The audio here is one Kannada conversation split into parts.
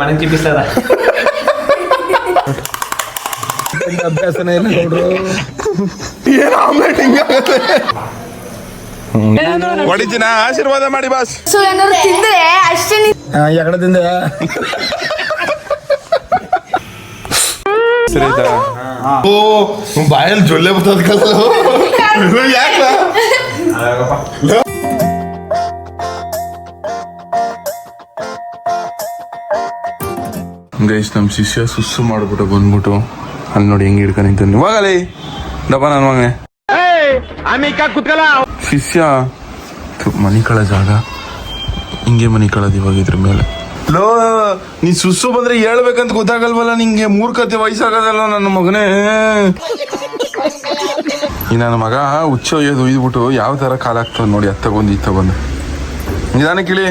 ಮನೆ ಚಿಪ್ಪಿಸ್ತದ ಅಭ್ಯಾಸನೇ ಇಲ್ಲ ನೋಡ್ರು. ಏನು ಆಮ್ಲೆಟ್ ಹಿಂಗಾಗತ್ತೆ. ಹೊಡಿತೀನ ಆಶೀರ್ವಾದ ಮಾಡಿ ಬಾಸ್. ಸೊ ಏನಾದ್ರು ತಿಂದ್ರೆ ಅಷ್ಟೇ. ಎಕಡೆ ತಿಂದೆ? ಸರಿ ಆಯ್ತಾ? ಓ ಬಾಯಲ್ಲಿ ಜೊಲ್ಲೆ ಬರ್ತದ ಕಲ್ಲ. ಯಾಕ ಗೈಸ್ ನಮ್ಮ ಶಿಷ್ಯ ಸುಸ್ಸು ಮಾಡ್ಬಿಟ್ಟು ಬಂದ್ಬಿಟ್ಟು ಅಲ್ಲಿ ನೋಡಿ ಹೆಂಗ್ ಹಿಡ್ಕೊಂಡು ನಿಂತ ಇವಾಗಲೇ ಡಬ್ಬ ನನ್ನ ಮಗನೆ ಶಿಷ್ಯ ಮನಿ ಕಳ ಜಾಗ ಹಿಂಗೆ ಮನಿ ಕಳದ್ ಇವಾಗ ಇದ್ರ ಮೇಲೆ. ಲೋ ನೀ ಸುಸ್ಸು ಬಂದ್ರೆ ಹೇಳ್ಬೇಕಂತ ಗೊತ್ತಾಗಲ್ವಲ್ಲ ನಿಂಗೆ, ಮೂರ್ಖತೆ ವಯಸ್ಸಾಗದಲ್ಲ ನನ್ನ ಮಗನೇ. ಈ ನನ್ನ ಮಗ ಹುಚ್ಚ ಒಯ್ದ್ಬಿಟ್ಟು ಯಾವ ತರ ಕಾಲ ಆಗ್ತದ ನೋಡಿ, ಅತ್ತ ಬಂದು ಇತ್ತ ಬಂದು ನಿಧಾನ ಕೇಳಿ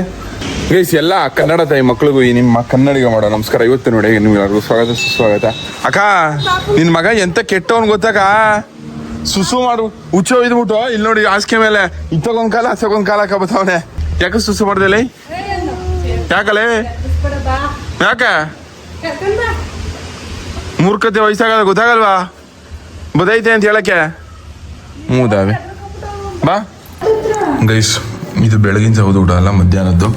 ಗೈಸ್. ಎಲ್ಲ ಕನ್ನಡ ತಾಯಿ ಮಕ್ಳಿಗೂ ಈ ನಿಮ್ಮ ಕನ್ನಡಿಗ ಮಾಡೋ ನಮಸ್ಕಾರ. ಇವತ್ತು ನೋಡಿ ನಿಮ್ಗೆಲ್ಲರಿಗೂ ಸ್ವಾಗತ ಸುಸ್ವಾಗತ. ಅಕ್ಕ ನಿನ್ ಮಗ ಎಂತ ಕೆಟ್ಟವನ್ ಗೊತ್ತಾಕ, ಸುಸು ಮಾಡು ಹುಚ್ಚ ಒಯ್ದ್ಬಿಟ್ಟು ಇಲ್ಲಿ ನೋಡಿ ಹಾಸಿಗೆ ಮೇಲೆ ಇತ್ತಗೊಂದ್ ಕಾಲ ಹತ್ತಗೊಂದ್ ಕಾಲ ಹಾಕಬತ್ತವನೆ. ಯಾಕೆ ಸುಸು ಮಾಡ್ದಲ್ಲ? ಯಾಕಲೇ ಯಾಕ ಮೂರ್ಖತೆ ವಯಸ್ಸಾಗದ ಗೊತ್ತಾಗಲ್ವಾ? ಬದೈತೆ ಅಂತ ಹೇಳಕ್ಕೆ ಮೂದಾವೆ ಬಾ. ಗೈಸ್ ಇದು ಬೆಳಗಿನ ಜಾವದ ಊಟ ಅಲ್ಲ, ಮಧ್ಯಾಹ್ನದ್ದು.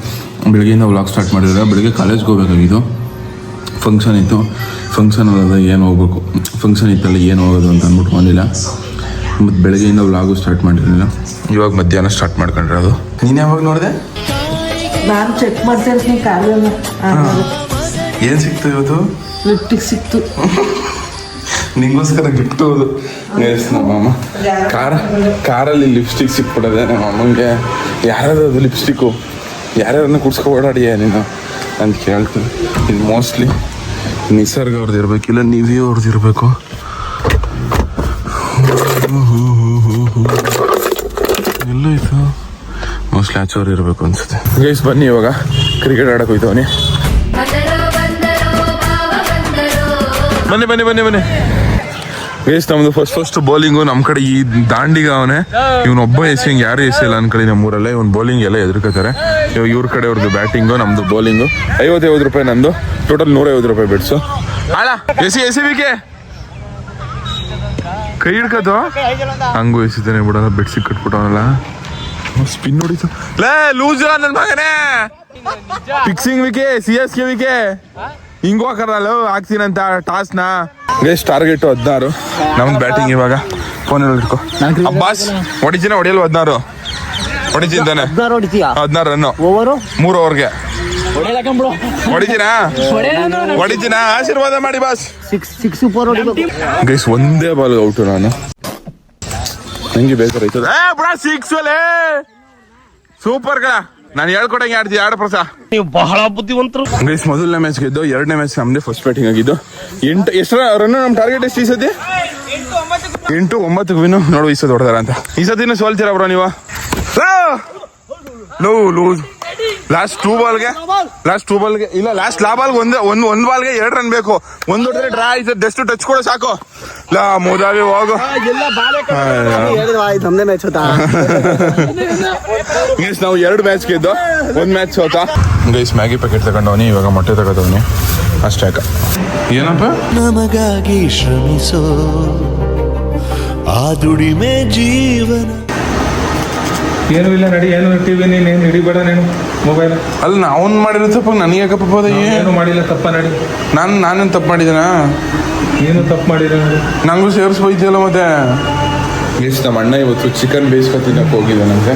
ಬೆಳಗ್ಗೆಯಿಂದ ವ್ಲಾಗ್ ಸ್ಟಾರ್ಟ್ ಮಾಡಿದ್ರೆ ಬೆಳಗ್ಗೆ ಕಾಲೇಜ್ಗೆ ಹೋಗ್ಬೇಕಾಗಿತ್ತು, ಫಂಕ್ಷನ್ ಇತ್ತು. ಫಂಕ್ಷನ್ ಅಲ್ಲ ಏನು ಹೋಗ್ಬೇಕು, ಫಂಕ್ಷನ್ ಇತ್ತಲ್ಲ ಏನು ಹೋಗೋದು ಅಂತ ಅಂದ್ಬಿಟ್ಟು ಬಂದಿಲ್ಲ. ಮತ್ತು ಬೆಳಗ್ಗೆಯಿಂದ ವ್ಲಾಗು ಸ್ಟಾರ್ಟ್ ಮಾಡಿರಲಿಲ್ಲ, ಇವಾಗ ಮಧ್ಯಾಹ್ನ ಸ್ಟಾರ್ಟ್ ಮಾಡ್ಕೊಂಡಿರೋದು. ನೀನು ಯಾವಾಗ ನೋಡಿದೆ? ನಾನು ಚೆಕ್ ಮಾಡ್ತೇನೆ ಕಾಲನ್ನ. ಏನು ಸಿಕ್ತು ಇವತ್ತು? ಲಿಫ್ಟಿಗೆ ಸಿಕ್ತು. ನಿಂಗೋಸ್ಕರ ಗಿಫ್ಟ್ ಹೋದು ನಮ್ಮಮ್ಮ ಕಾರಲ್ಲಿ ಲಿಪ್ಸ್ಟಿಕ್ ಸಿಕ್ಬಿಡೋದೆ ನಮ್ಮ ಅಮ್ಮಂಗೆ. ಯಾರ್ಯಾರು ಅದು ಲಿಪ್ಸ್ಟಿಕ್ಕು ಯಾರ್ಯಾರನ್ನ ಕುಡ್ಸ್ಕೊ ಓಡಾಡಿಯ ನೀನು ಅಂತ ಕೇಳ್ತೀನಿ. ಇದು ಮೋಸ್ಟ್ಲಿ ನಿಸರ್ಗ ಅವ್ರದ್ದು ಇರಬೇಕಿಲ್ಲ ನೀವೇ ಅವ್ರದ್ದು ಇರಬೇಕು. ಎಲ್ಲ ಇತ್ತು ಮೋಸ್ಟ್ಲಿ ಆಚೋರು ಇರಬೇಕು ಅನ್ಸುತ್ತೆ. ಗೈಸ್ ಬನ್ನಿ ಇವಾಗ ಕ್ರಿಕೆಟ್ ಆಡಕ್ಕೆ ಹೋಯ್ತವನಿ. ಬನ್ನಿ ಬನ್ನಿ ಬನ್ನಿ ಬನ್ನಿ ಗೈಸ್. ನಮ್ದು ಫಸ್ಟ್ ಬೌಲಿಂಗು ನಮ್ಮ ಕಡೆ ಈ ದಾಂಡಿಗ ಅವನೇ. ಇವನೊಬ್ಬ ಎಸೆಯಂಗೆ ಯಾರು ಎಸೆಯಲ್ಲ ಅನ್ಕೊಳ್ಳಿ ನಮ್ಮೂರಲ್ಲೇ. ಇವನ್ ಬೌಲಿಂಗ್ ಎಲ್ಲ ಎದುರ್ಕೋತಾರೆ. ಇವ್ರ ಕಡೆ ಅವ್ರದ್ದು ಬ್ಯಾಟಿಂಗು, ನಮ್ದು ಬೌಲಿಂಗು. 50 ರೂಪಾಯಿ ನಂದು, ಟೋಟಲ್ 150 ರೂಪಾಯಿ ಬೆಡ್ಸು. ಆಳ ಎಸಿ ಬಿಕೆ ಕೈ ಹಿಡ್ಕತ್ತು ಹಂಗೂ ಎಸಿತಾನೆ ಬಿಡೋಣ. ಬೆಡ್ಸಿ ಕಟ್ಬಿಟ್ಟವನಲ್ಲ, ಸ್ಪಿನ್ ಹೊಡಿತು. ಲೇ ಲೂಸ್ ನನ್ನ ಮಗನೇ. ಫಿಕ್ಸಿಂಗ್ ವಿಕೆ CSK ವಿಕೆ ಹಿಂಗೂ ಹಾಕಲ್ಲ ಹಾಕ್ತೀನಂತ ಟಾಸ್ನ. Guys target 16. ನಮ್ದು ಬ್ಯಾಟಿಂಗ್ ಇವಾಗ. ಫೋನ್ ಇಟ್ಕೋ ಅಬ್ಬಾಸ್. ಹೊಡಿತೀನ ಹೊಡಿಯಲ್ವ? 16 ಹೊಡಿತೀನಿ. 16 ರನ್ನು 3 ಓವರ್ಗೆ ಹೊಡಿತೀನ ಆಶೀರ್ವಾದ ಮಾಡಿ ಬಾಸ್. ಗೈಸ್ ಒಂದೇ ಬಾಲ್ ಔಟು ನಾನು. ನಂಗೆ ಬೇಕಾಯ್ತದ ಸೂಪರ್ ಗಳ. ನಾನು ಹೇಳ್ಕೊಟ್ಟಂಗೆ ಆಡ್ತೀವಿ ಆಡ ಪ್ರಸ. ನೀವು ಬಹಳ ಬುದ್ಧಿವಂತರು. ಗೈಸ್ ಮೊದಲನೇ ಮ್ಯಾಚ್ ಗೆದ್ದು, 2ನೇ ಮ್ಯಾಚ್ ನಮ್ದೇ ಫಸ್ಟ್ ಬ್ಯಾಟಿಂಗ್ ಆಗಿದ್ದು. 8 ಎಷ್ಟು ರನ್ ನಮ್ ಟಾರ್ಗೆಟ್ ಎಷ್ಟು ಈ ಸತಿ? 8-9 ವಿನು. ನೋಡು ಈ ಸತಿ ಹೊಡೆದಾರ ಅಂತ. ಈ ಸತಿನೂ ಸೋಲ್ತೀರ ಬ್ರೋ ನೀವು. ಲೂಸ್ ಲಾಸ್ಟ್ 2 ಬಾಲ್ಗೆ ಇಲ್ಲ, ಲಾಸ್ಟ್ ಬಾಲ್ಗೆ ಒಂದ್ ಬಾಲ್ಗೆ 2 ರನ್ ಬೇಕು. ಒಂದು ಹೊಡೆದ್ರೆ ಡ್ರಾ ಆಯ್ತು. ಜಸ್ಟ್ ಟಚ್ ಕೂಡ ಸಾಕು. ಲಾ ಮೋದಾವಿ ಹೋಗು. ಗೈಸ್ ನಾವು 2 ಮ್ಯಾಚ್ ಗೆದ್ದು 1 ಮ್ಯಾಚ್ ಸೋತ. ಗೈಸ್ ಮ್ಯಾಗಿ ಪ್ಯಾಕೆಟ್ ತಗೊಂಡವನಿ, ಇವಾಗ ಮೊಟ್ಟೆ ತಗೋದವನಿ ಅಷ್ಟೇ. ಏನಪ್ಪ? ನಮಗಾಗಿ ಶ್ರಮಿಸೋ ಆ ದುಡಿಮೆ ಜೀವನ. ಏನು ಇಲ್ಲ ನಡಿ. ಏನು ಟಿವಿ ನೀನು ಹಿಡಿಬೇಡ ನೀನು ಮೊಬೈಲ್. ಅಲ್ಲ ಅವ್ನು ಮಾಡಿರೋ ತಪ್ಪ ನನಗೆ ಯಾಕಪ್ಪ? ಏನು ಮಾಡಿಲ್ಲ ತಪ್ಪ ನಡಿ. ನಾನೇನು ತಪ್ಪು ಮಾಡಿದ್ದೀನ? ಏನು ತಪ್ಪು ಮಾಡಿಲ್ಲ ನಡಿ. ನಂಗೂ ಸೇರಿಸ್ಬೋಯ್ತಿಯಲ್ಲ ಮತ್ತೆ. ಎಷ್ಟು ನಮ್ಮ ಅಣ್ಣ ಇವತ್ತು ಚಿಕನ್ ಬೇಯಿಸ್ಕೊತಿನ್ನಕ್ಕೆ ಹೋಗಿದ್ದಾನಂತೆ,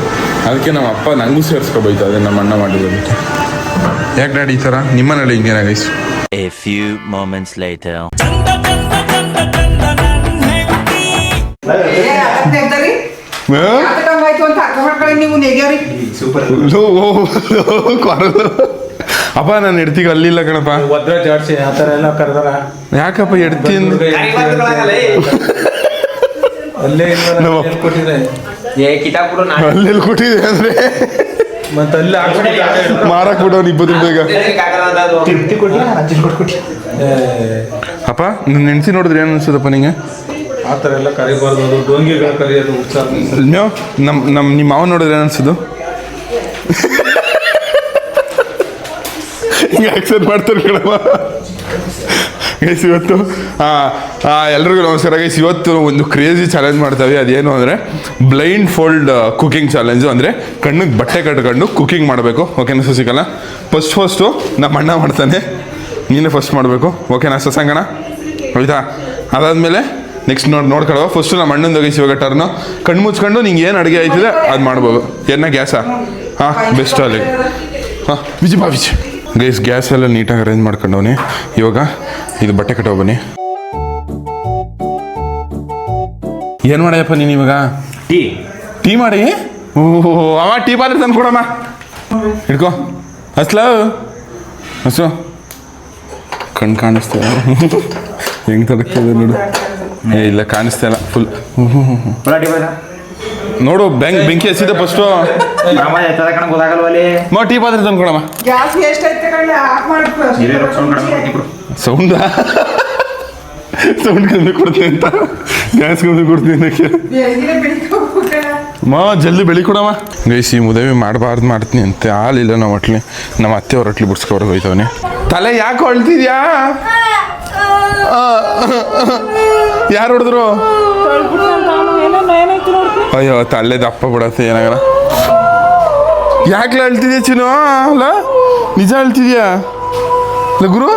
ಅದಕ್ಕೆ ನಮ್ಮ ಅಪ್ಪ ನಂಗೂ ಸೇರಿಸ್ಕೊಬೋಯ್ತು. ಅದೇ ನಮ್ಮ ಅಣ್ಣ ಮಾಡಿರೋದಕ್ಕೆ. ಯಾಕೆ ಡ್ಯಾಡಿ ಈ ಥರ ನಿಮ್ಮನೇಲಿ ಹಿಂಗೇನ guys? A few moments later. ಅಪ್ಪ ನಾನು ಎಡ್ತಿಗೆ ಅಲ್ಲಿಲ್ಲ ಕಣಪ್ಪ. ಒದ್ರ ಜಾಡ್ಸಿ ಆ ಥರ ಎಲ್ಲ ಕರೆದಾರ. ಯಾಕಪ್ಪ ಎಡ್ತಿ ಅಲ್ಲೇ ಕೊಟ್ಟಿದೆ. ಅಲ್ಲೆಲ್ಲಿ ಕೊಟ್ಟಿದೆ ಅಂದ್ರೆ ಮತ್ತೆ ಅಲ್ಲಿ ಮಾರಕ್ ಬಿಡೋನು 20 ರೂಪಾಯಿಗ. ಅಪ್ಪ ನನ್ನ ನೆನ್ಸಿ ನೋಡಿದ್ರೆ ಏನು ಅನ್ಸದಪ್ಪ ನಿಂಗೆ? ಆ ಥರ ಎಲ್ಲ ಕರಿಬಾರ್ದು, ಅದು ಡೋಂಗಿಗಳ ಕರಿಯೋದು ಉತ್ಸಾಹ. ನಿಮ್ಮ ಮಾವ ನೋಡಿದ್ರೆ ಏನು ಅನ್ಸೋದು? ಹೆಂಗೆ ಆಕ್ಸೆಪ್ಟ್ ಮಾಡ್ತಾರೆ ಕಣಮ್ಮ. ಗೈಸ್ ಇವತ್ತು ಎಲ್ರಿಗೂ ನಮಸ್ಕಾರ ಗೈಸ್. ಇವತ್ತು ಒಂದು ಕ್ರೇಜಿ ಚಾಲೆಂಜ್ ಮಾಡ್ತೇವೆ. ಅದೇನು ಅಂದರೆ ಬ್ಲೈಂಡ್ ಫೋಲ್ಡ್ ಕುಕಿಂಗ್ ಚಾಲೆಂಜು. ಅಂದರೆ ಕಣ್ಣಿಗೆ ಬಟ್ಟೆ ಕಟ್ಕೊಂಡು ಕುಕಿಂಗ್ ಮಾಡಬೇಕು. ಓಕೆನಾ ಶಶಿಕಲಾ? ಫಸ್ಟು ನಮ್ಮ ಅಣ್ಣ ಮಾಡ್ತಾನೆ, ನೀನೇ ಫಸ್ಟ್ ಮಾಡಬೇಕು. ಓಕೆನಾ ಶಶಾಂಕಣ? ಆಯ್ತಾ? ಅದಾದಮೇಲೆ ನೆಕ್ಸ್ಟ್ ನೋಡ್ಕೊಳ್ಳೋ. ಫಸ್ಟು ನಮ್ಮ ಅಣ್ಣಂದು ಗೈಸ್ ಇವಾಗ ಟರ್ನು. ಕಣ್ಣು ಮುಚ್ಕೊಂಡು ನಿಂಗೆ ಏನು ಅಡುಗೆ ಆಯ್ತಿದೆ ಅದು ಮಾಡ್ಬೋದು. ಏನ ಗ್ಯಾಸಾ? ಹಾಂ ಬೆಸ್ಟ್ ಅಲ್ಲಿ. ಹಾಂ ಬಿಜಿ ಬಾ ಬಿಜಿ. ಗೈಸ್ ಗ್ಯಾಸ್ ಎಲ್ಲ ನೀಟಾಗಿ ಅರೇಂಜ್ ಮಾಡ್ಕೊಂಡವನಿ. ಇವಾಗ ಇದು ಬಟ್ಟೆ ಕಟ್ಟೋ ಬನ್ನಿ. ಏನು ಮಾಡಯ್ಯಪ್ಪ ನೀನು ಇವಾಗ? ಟೀ ಮಾಡಿ. ಓಹೋ ಅವ ಟೀ ಪಾತ್ರೆ ತಂದು ಕೊಡಮ್ಮ. ಹಿಡ್ಕೊ ಹಸ್ಲ ಹಸು. ಕಣ್ಣು ಕಾಣಿಸ್ತೇವೆ ಹೆಂಗೆ ತಡಕ್ತದೆ ನೋಡು. ಇಲ್ಲ ಕಾಣಿಸ್ತಾ ಇಲ್ಲ ಫುಲ್. ನೋಡು ಬೆಂಕಿ ಹಚ್ಚಿದೆ ಫಸ್ಟು. ಟೀ ಪಾತ್ರೆ ತಂದು ಕೊಡಮ್ಮ. ಸೌಂಡಾ? ಸೌಂಡ್ ಕಮ್ಮಿ ಕೊಡ್ತೀನಿ ಅಂತ ಗ್ಯಾಸ್ ಕಮ್ಮಿ ಕೊಡ್ತೀನಿ. ಜಲ್ದಿ ಬೆಳಿ ಕೊಡಮ್ಮ. ಗೈಸ್ ಈ ಮುದವಿ ಮಾಡಬಾರ್ದು ಮಾಡ್ತೀನಿ ಅಂತೆ. ಹಾಲಿಲ್ಲ ನಾವು ಹೊಟ್ಲಿ. ನಮ್ಮ ಅತ್ತೆ ಅವ್ರ ಹೊಟ್ಲಿ ಬಿಡ್ಸ್ಕೊವ್ರಿಗೆ ಹೋಯ್ತವನಿ. ತಲೆ ಯಾಕೆ ಹೊಳ್ತಿದ್ಯಾ? ಯಾರು ಹೊಡೆದ್ರು? ಅಯ್ಯೋ ತಲೆ ದಪ್ಪ ಬಿಡತ್ತೆ. ಏನಾಗಲ್ಲ. ಯಾಕೆ ಅಳ್ತಿದ್ಯಾ ಚಿನ್ನು? ಅಲ್ಲ ನಿಜ ಅಳ್ತಿದ್ಯಾ? ಅಲ್ಲ ಗುರು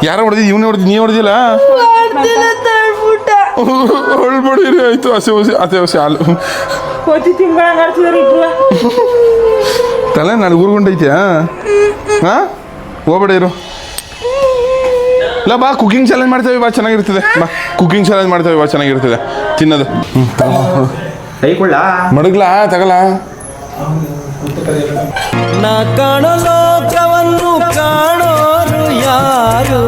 ಯಾರು ಹೊಡೆದಿದ್ದು? ಇವನೇ ಹೊಡೆದಿದ್ದು? ನೀ ಹೊಡೆದಿಲ್ಲ? ಹೊಳ್ಬಿಡಿರಿ ಆಯ್ತು. ಹಸೆ ಹಾಲು ತಲೆ ನಾನು ಊರ್ಗೊಂಡೈತ್ಯಾ? ಹಾಂ ಹೋಗ್ಬೇಡ ಇರು. ಇಲ್ಲ ಬಾ ಕುಕಿಂಗ್ ಚಾಲೆಂಜ್ ಮಾಡ್ತೇವೆ. ಬಾ ಚೆನ್ನಾಗಿರ್ತದೆ. ಬಾ ಕುಕಿಂಗ್ ಚಾಲೆಂಜ್ ಮಾಡ್ತೇವೆ. ಬಾ ಚೆನ್ನಾಗಿರ್ತದೆ ತಿನ್ನೋದು. ಮಡಗ್ಲಾ ತಗಲ. ನಾ ಕಾಣೋ ಲೋಕವನ್ನು ಕಾಣೋರು ಯಾರು?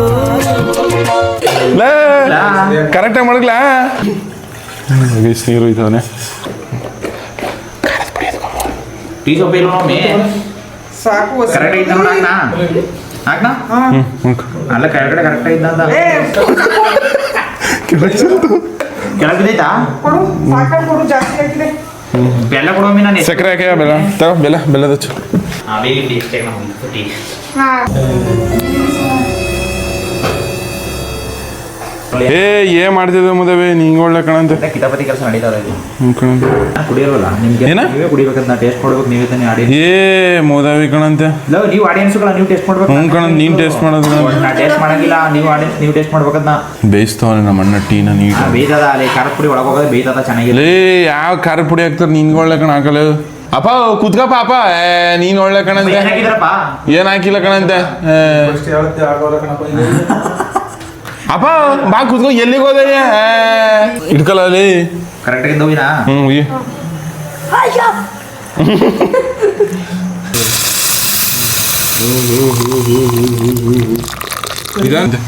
ಕರೆಕ್ಟಾಗಿ ಮಡಗ್ಲಾ. ನೀರು ಇದ್ದವನೇ. ಸಾಕು ಅಲ್ಲ ಕೆಳಗಡೆ ಕರೆಕ್ಟ್ ಇದ್ದ ಕೆಳಗಿದೈತಾ? ಜಾಸ್ತಿ ಹಾಕಿದೆ. ಬೆಲ್ಲ ಕೊಡೋಮಿ. ನಾನು ಸಕ್ಕರೆ ಹಾಕಿ ಬೆಲ್ಲ ತಗೋ. ಬೆಲ್ಲದ ಹಚ್ಚು. ಏನ್ ಮಾಡ್ತಿದ್ದೆ ಮುದವೆ? ನಿಂಗೆ ಒಳ್ಳೆ ಕಣಂತೆ ಕಿತಾಪತಿ ಕೆಲಸ ನಡೀತಾವೆ. ಕುಡಿಯಲ್ವಲ್ಲ ನಿಮ್ಗೆ ಕುಡಿಬೇಕಂತ ಟೇಸ್ಟ್ ಕೊಡ್ಬೇಕು. ನೀವೇ ತಾನೇ ಆಡಿ. ಮುದವಿ ಕಣಂತೆ. ನೀವು ಆಡಿಯನ್ಸ್ಗಳ ನೀವು ಟೇಸ್ಟ್ ಮಾಡ್ಬೇಕು. ನೀನ್ ಟೇಸ್ಟ್ ಮಾಡೋದು. ನಾ ಟೇಸ್ಟ್ ಮಾಡಂಗಿಲ್ಲ. ನೀವು ಆಡಿಯನ್ಸ್ ನೀವು ಟೇಸ್ಟ್ ಮಾಡ್ಬೇಕಂತ. ಬೇಯಿಸ್ತವನೆ ನಮ್ಮ ಅಣ್ಣ ಟೀನ. ನೀಟ್ ಬೇಯ್ತದ ಅಲ್ಲಿ ಖಾರದ ಪುಡಿ ಒಳಗೆ ಹೋಗೋದು ಬೇಯ್ತದ ಚೆನ್ನಾಗಿಲ್ಲ. ಯಾವ ಖಾರ ಪುಡಿ ಹಾಕ್ತಾರೆ? ನಿನ್ಗೆ ಒಳ್ಳೆ ಕಣ ಹಾಕಲ್ಲ. ಅಪ್ಪ ಕುತ್ಕಪ್ಪ. ಅಪ್ಪ ನೀನ್ ಒಳ್ಳೆ ಕಣಂತೆ. ಏನ್ ಹಾಕಿಲ್ಲ ಕಣಂತೆ. ಅಪ್ಪ ಬಾ ಕುತ್ಕೊ. ಎಲ್ಲಿಗೆ ಹೋದ? ಇಟ್ಕಲ್ಲ ಅಲ್ಲಿ ಕರೆಕ್ಟ್ ಇದ್ದವಿನಾ? ಇದಂತೆ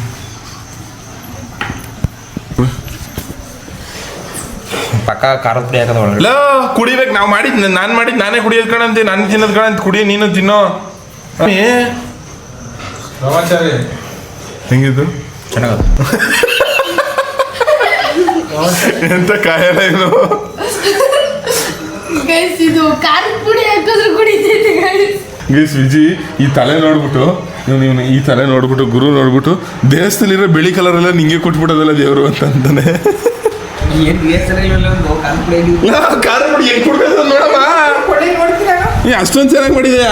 ಪಕ್ಕ ಖಾರದ ಪುಡಿ ಹಾಕೋದು ಒಳಗಡೆ. ಇಲ್ಲ ಕುಡಿಬೇಕು. ನಾವು ಮಾಡಿದ್ ನಾನು ಮಾಡಿದ್ ನಾನೇ ಕುಡಿಯೋದು ಕಣಂತೆ. ನಾನು ತಿನ್ನೋದು ಕಣಂತ. ಕುಡಿಯ ನೀನು ತಿನ್ನೋ. ಹೆಂಗಿದ್ದು? ಚೆನ್ನಾಗದು. ಎಂತ ಕಾಯಲ್ಲ ಇದು. ಇದು ಖಾರದ ಪುಡಿ ಹಾಕಿದ್ರು ಕುಡಿತೈತೆ ಗೈಸ್ ವಿಜಿ ಈ ತಲೆ ನೋಡ್ಬಿಟ್ಟು ನೀವು ಈ ತಲೆ ನೋಡ್ಬಿಟ್ಟು ಗುರು ನೋಡ್ಬಿಟ್ಟು ದೇವಸ್ಥಾನಲ್ಲಿರೋ ಬಿಳಿ ಕಲರ್ ಎಲ್ಲ ನಿಂಗೆ ಕೊಟ್ಬಿಟ್ಟದಲ್ಲ ದೇವರು ಅಂತಾನೆ. ಖಾರ ಪುಡಿ ಹೆಂಗ್ ಕೊಡ್ಬೇಕು ನೋಡಮ್ಮ. ಅಷ್ಟೊಂದು ಚೆನ್ನಾಗಿ ಮಾಡಿದ್ಯಾ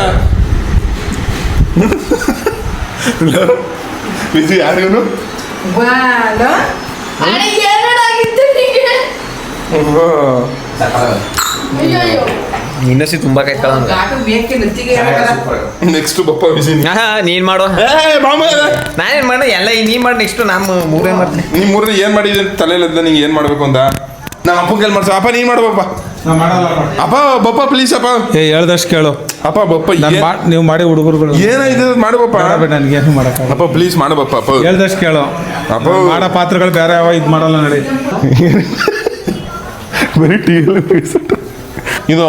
ವಿಜಿ? ಯಾರು ಇನ್ನೊಸಿ ತುಂಬಾ ಕಾಯ್ತಳ. ನೆಕ್ಸ್ಟ್ ಬಪ್ಪ ವಿಜಿ ನೀನ್ ಮಾಡು. ನಾನೇನ್ ಮಾಡ ಎಲ್ಲ ನೀನ್ ಮಾಡಿ. ನೆಕ್ಸ್ಟ್ ನಮ್ಮ ಮೂರೇ ಮಾಡ್ತೀನಿ. ನೀನ್ ಮೂರನೇ ಏನ್ ಮಾಡಿದ್ರಿ ತಲೆಯಲ್ಲದ ನಿಂಗೆ ಏನ್ ಮಾಡ್ಬೇಕು ಅಂತ ನಮ್ಮ ಅಪ್ಪ ಕೇಳಿ ಮಾಡ್ಸ. ಅಪ್ಪ ನೀನ್ ಮಾಡ್ಬಪ್ಪ. ಅಪ್ಪ ಬಪ್ಪ ಪ್ಲೀಸ್ ಅಪ್ಪ. ಹೇಳ್ದಷ್ಟು ಕೇಳು ಅಪ್ಪ ಬಪ್ಪ. ನೀವು ಮಾಡಿ ಹುಡುಗರುಗಳು ಏನಾಯ್ತು ಮಾಡಬಪ್ಪ. ನನಗೇನು ಮಾಡಕ್ಕ. ಅಪ್ಪ ಪ್ಲೀಸ್ ಮಾಡಬಪ್ಪ. ಅಪ್ಪ ಹೇಳ್ದಷ್ಟು ಕೇಳು. ಅಪ್ಪ ಮಾಡೋ ಪಾತ್ರಗಳು ಬೇರೆ ಯಾವ ಇದು ಮಾಡಲ್ಲ ನಡಿ. ಬರೀ ಟೀ ಇದು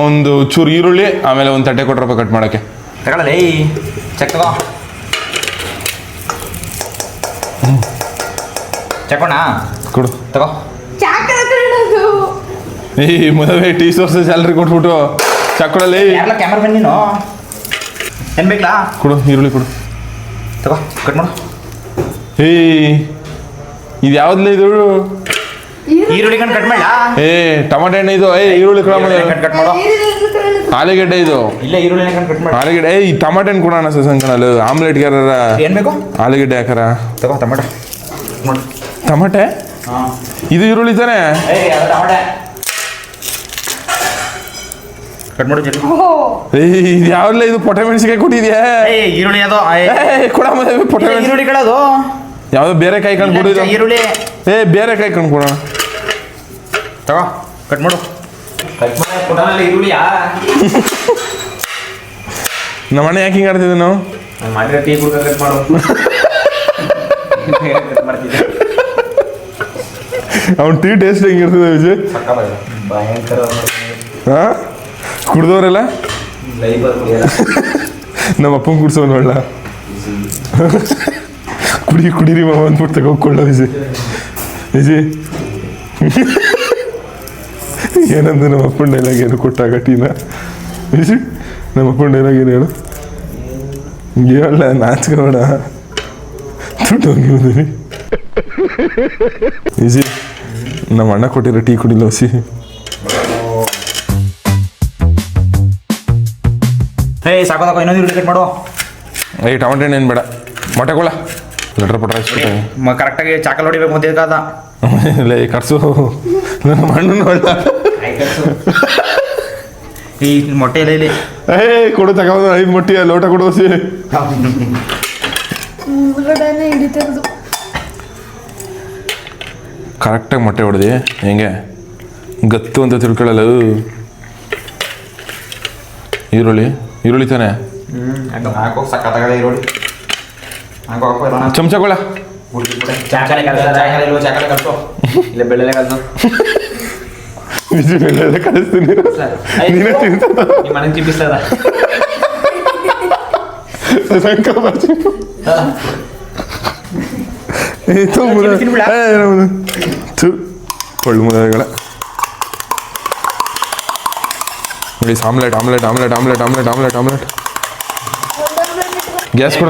ಒಂದು ಚೂರು ಈರುಳ್ಳಿ ಆಮೇಲೆ ಒಂದು ತಟ್ಟೆ ಕೊಟ್ರಪ್ಪ ಕಟ್ ಮಾಡಕ್ಕೆ. ತಗೊಳ್ಳಲೇ ಚೆಕ್ ತಗೋ. ಚೆಕ್ಕೋಣ ಕೊಡು ತಗೋ. ಈ ಮದುವೆ ಟೀ ಸೋರ್ಸ್ ಸ್ಯಾಲ್ರಿ ಕೊಟ್ಬಿಟ್ಟು ಚಾಕೊಡಲ್ಲಿ ಯಾರಲ್ಲ ಕ್ಯಾಮ್ರಾ ಬಂದು ನೀನು ಏನು ಬೇಕಲ್ಲ ಕೊಡು ಈರುಳ್ಳಿ ಕೊಡು. ತಗೋ ಕಟ್ ಮಾಡು. ಇದು ಯಾವ್ದಲ್ಲ ಇದು? ಈರುಳ್ಳಿ ಕಟ್ ಮಾಡ. ಟಮಾಟೆ ಹಣ್ಣು ಇದು. ಈರುಳ್ಳಿ ಕಟ್ ಮಾಡು. ಆಲೂಗಡ್ಡೆ ಇದು. ಇಲ್ಲ ಈರುಳ್ಳಿ ಕಟ್ ಮಾಡು. ಆಲೂಗಡ್ಡೆ ಟಮಾಟೆ ಹಣ್ಣು ಕೊಡೋಣ ಸಂಕಣಲ್ಲ. ಆಮ್ಲೆಟ್ಗೆ ಯಾರ ಏನ್ ಬೇಕು? ಆಲೂಗಡ್ಡೆ ಹಾಕಾರ. ತಗೋ ಟಮಾಟೊ ಮಾಡು. ಟಮಾಟೆ ಇದು ಈರುಳ್ಳಿ ತಾನೆ? ಟಮಾಟೆ ಕಟ್ ಮಾಡು ಜಲ್ದಿ. ಇದು ಯಾವ್ದಲ್ಲ ಇದು? ಪೊಟೆ ಮೆಣಸಿಕಾಯಿ ಕೊಟ್ಟಿದ್ಯಾ? ಈರುಳ್ಳಿ ಅದು ಕೊಡ ಮತ್ತೆ ಪೊಟೆ ಈರುಳ್ಳಿ ಕಳೋದು ಯಾವ್ದೋ ಬೇರೆ ಕಾಯಿ ಕಣ್ ಕೊಡಿದ್ರು. ಈರುಳ್ಳಿ ಬೇರೆ ಕಾಯಿ ಕಣ್ ಕೊಡೋಣ. ತಗೋ ಕಟ್ ಮಾಡು. ಕಟ್ ಮಾಡಿ ಕೊಡೋಣ ಈರುಳ್ಳಿಯಾ? ನಮ್ಮ ಮನೆ ಯಾಕೆ ಹಿಂಗೆ ಆಡ್ತಿದ್ದೆ ನಾವು? ಮಾಡಿರೋ ಟೀ ಕುಡ್ಕ ಕಟ್ ಮಾಡು. ಕಟ್ ಮಾಡ್ತಿದ್ದೆ. ಅವ್ನು ಟೀ ಟೇಸ್ಟ್ ಹೆಂಗಿರ್ತದೆ ವಿಜಯ್? ಭಯಂಕರ. ಹಾಂ ಕುಡ್ದವ್ರೆಲ್ಲ ನಮ್ಮ ಅಪ್ಪನ ಕುಡ್ಸೋನು ಒಳ್ಳ ಕುಡೀರಿ ಮಾವ ಅಂದ್ಬಿಟ್ಟು ತಗೋಕೊಳ್ಳೋ ವಿಜಯ್. ವಿಜಯ್ ಏನಂದು ನಮ್ಮ ಅಪ್ಪನ ಡೈಲಾಗ್ ಏನು ಕೊಟ್ಟಾಗ ಟೀನ? ವಿಜಯ್ ನಮ್ಮ ಅಪ್ಪನ ಡೈಲಾಗ್ ಏನು ಹೇಳು? ಹೇಳ ನಾಚ್ಕೋಣ ದುಡ್ಡು ಹೋಗಿ ವಿಜಯ್ ನಮ್ಮ ಅಣ್ಣ ಕೊಟ್ಟಿರೋ ಟೀ ಕುಡಿಲ್ಲ ಹೊಸಿ. ಸಾಕೋ ಸಾಕೋ ಇನ್ನೊಂದು ಈರುಳ್ಳಿ ಕಟ್ ಮಾಡು. ಟಮಾಟೆ ಹಣ್ಣು ಏನು ಬೇಡ, ಮೊಟ್ಟೆ ಕೊಳ ಲಟ್ರ ಪಟ್ರ ಹಚ್ಬಿಟ್ಟೆ ಕರೆಕ್ಟಾಗಿ ಚಾಕಲ್ ಹೊಡಿಬೇಕು ಮಧ್ಯೆ ಕಾದ. ಇಲ್ಲ ಕರ್ಸು ನನ್ನ ಮಣ್ಣು ಒಳ್ಳ. ಈ ಮೊಟ್ಟೆ ಇಲ್ಲ ಇಲ್ಲಿ. ಕೊಡು ತಗೊಂಡು 5 ಮೊಟ್ಟೆ ಲೋಟ ಕೊಡು ಹೊಸಿ. ಮುಂದ್ಗಡೆನೆ ಹಿಡಿತಿರೋದು. ಕರೆಕ್ಟಾಗಿ ಮೊಟ್ಟೆ ಹೊಡೆದಿ ಹೆಂಗೆ ಗತ್ತು ಅಂತ ತಿಳ್ಕೊಳ್ಳಲ್ಲ. ಈರುಳ್ಳಿ ತಾನೆ? ಹಾಕೋ ಸಕ್ಕತ್ತಾಗಲ್ಲ ಈರುಳ್ಳಿ. ಹಾಕೋ ಹಾಕೋ ಚಮಚ ಕೊಳ. ಚಾಕಲೆ ಕಲ್ಸು. ಇಲ್ಲ ಬೆಳ್ಳೆಲೆ ಕಲ್ಸು. ಬಿಸಿ ಬೆಳ್ಳೆಲ್ಲ ಕಳಿಸ್ತೀನಿ. ನೀನೇ ತಿಂತ ನಿಮ್ಮ ಮನೆಗೆ ಚಿಪ್ಪಿಸ್ತದ. ಒಳ್ಳೆ ಮುದಗಳ ನೋಡಿ. Omelette omelette omelette omelette omelette omelette omelette. Gas ಕೊಡ.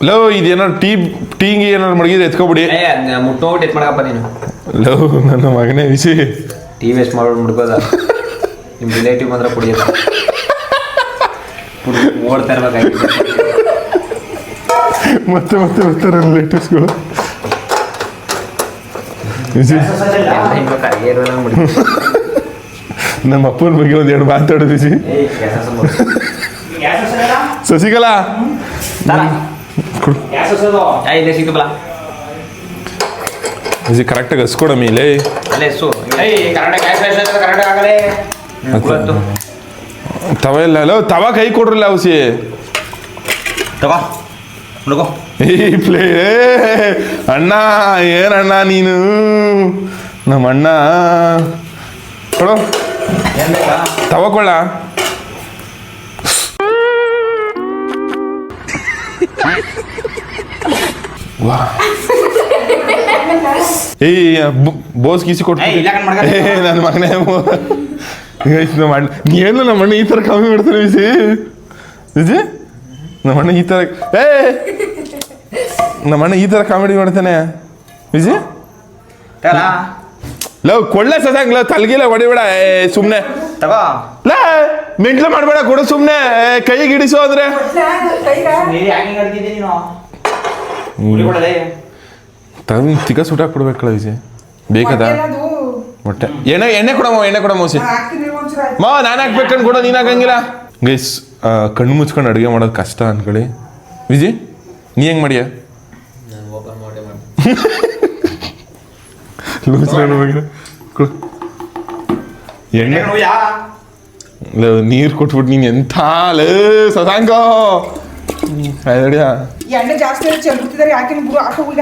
ಲವ್ ಇದೇನಾರು ಟೀಗೆ ಏನಾರು ಮಡಗಿದೆ ಎತ್ಕೊಬಿಡಿ. ಮುಟ್ಟೋಬಿಟ್ಟು ಎತ್ ಮಾಡಪ್ಪ ನೀನು. ಲವ್ ನನ್ನ ಮಗನೇ ವಿಷಿ ಟೀ ವೇಸ್ಟ್ ಮಾಡ್ಬಿಟ್ಟು ಮುಡ್ಕೋದ. ನಿಮ್ಮ ರಿಲೇಟಿವ್ ಬಂದ್ರೆ ಕುಡಿಯೋದು ಓಡ್ತಾ ಇರ್ಬೇಕಾಗಿ. ಮತ್ತೆ ಬರ್ತಾರೆ ರಿಲೇಟಿವ್ಸ್ಗಳು. ನಮ್ಮ ಅಪ್ಪನ ಬಗ್ಗೆ ಒಂದೆರಡು ಮಾತಾಡೋದಿಸಿ. ಶಶಿಕಲಾ ಕರೆಕ್ಟಾಗಿ ಹಸ್ಕೊಡಮ್ಮಿ ಇಲ್ಲೇ. ತವ ಇಲ್ಲ ಅಲ್ಲ ತವ ಕೈ ಕೊಡ್ರಲ್ಲ ಔಸಿ. ತಗೋ ಹುಡುಗೋ. ಪ್ಲೇ ಅಣ್ಣ ಏನಣ್ಣ ನೀನು ನಮ್ಮ ಅಣ್ಣ ಕೊಡು ತವಕೊಳ್ಳ. ವಾ ಬೋಸ್ ಗೀಸಿ ಕೊಟ್ಟು ನನ್ನ ಮಗನೇ ಏನು ನಮ್ಮ ಅಣ್ಣ ಈ ಥರ ಕಮ್ಮಿ ಮಾಡ್ತಾನೆ ವಿಜಿ. ವಿಜಿ ನಮ್ಮ ಅಣ್ಣ ಈ ಥರ ನಮ್ಮ ಅಣ್ಣ ಈ ಥರ ಕಾಮಿಡಿ ಮಾಡ್ತಾನೆ ವಿಜಿ. ಲವ್ ಕೊಳ್ಳೆ ಸದಂಗ್ ಲವ್ ತಲ್ಗಿಲ್ಲ ಹೊಡಿಬೇಡ ಸುಮ್ಮನೆ. ತಗೋ ಲಾ ಮೆಂಟ್ಲು ಮಾಡಬೇಡ ಕೊಡು ಸುಮ್ಮನೆ. ಕೈಗೆ ಹಿಡಿಸು ಅಂದ್ರೆ ತಗೊಂಡು ತಿಕ್ಕ ಸುಟ್ಟಾಕ್ ಕೊಡ್ಬೇಕಲ್ಲ ವಿಜಯ್. ಬೇಕದ ಮೊಟ್ಟೆ ಎಣ್ಣೆ ಕೊಡಮ್ಮ ಎಣ್ಣೆ ಕೊಡಮ್ಮ ಹೊಸಿ. ಮಾ ನಾನು ಹಾಕ್ಬೇಕಂಡು ಕೊಡೋ ನೀನು ಹಾಕಂಗಿಲ್ಲ. ಗೈಸ್ ಕಣ್ಣು ಮುಚ್ಕೊಂಡು ಅಡುಗೆ ಮಾಡೋದು ಕಷ್ಟ ಅನ್ಕೊಳ್ಳಿ. ವಿಜಿ ನೀ ಹೆಂಗೆ ಮಾಡಿಯ? ಎಣ್ಣೆ ನೀರು ಕೊಟ್ಬಿಟ್ಟು ನೀನು ಎಂಥ ಸದಾಂಗ ಎಣ್ಣೆ ಜಾಸ್ತಿ ಚೆಲ್ಬಿಡ್ತಿದ್ದಾರೆ. ಯಾಕೆ ಬಿಡು ಹಾಕೋ ಈಗ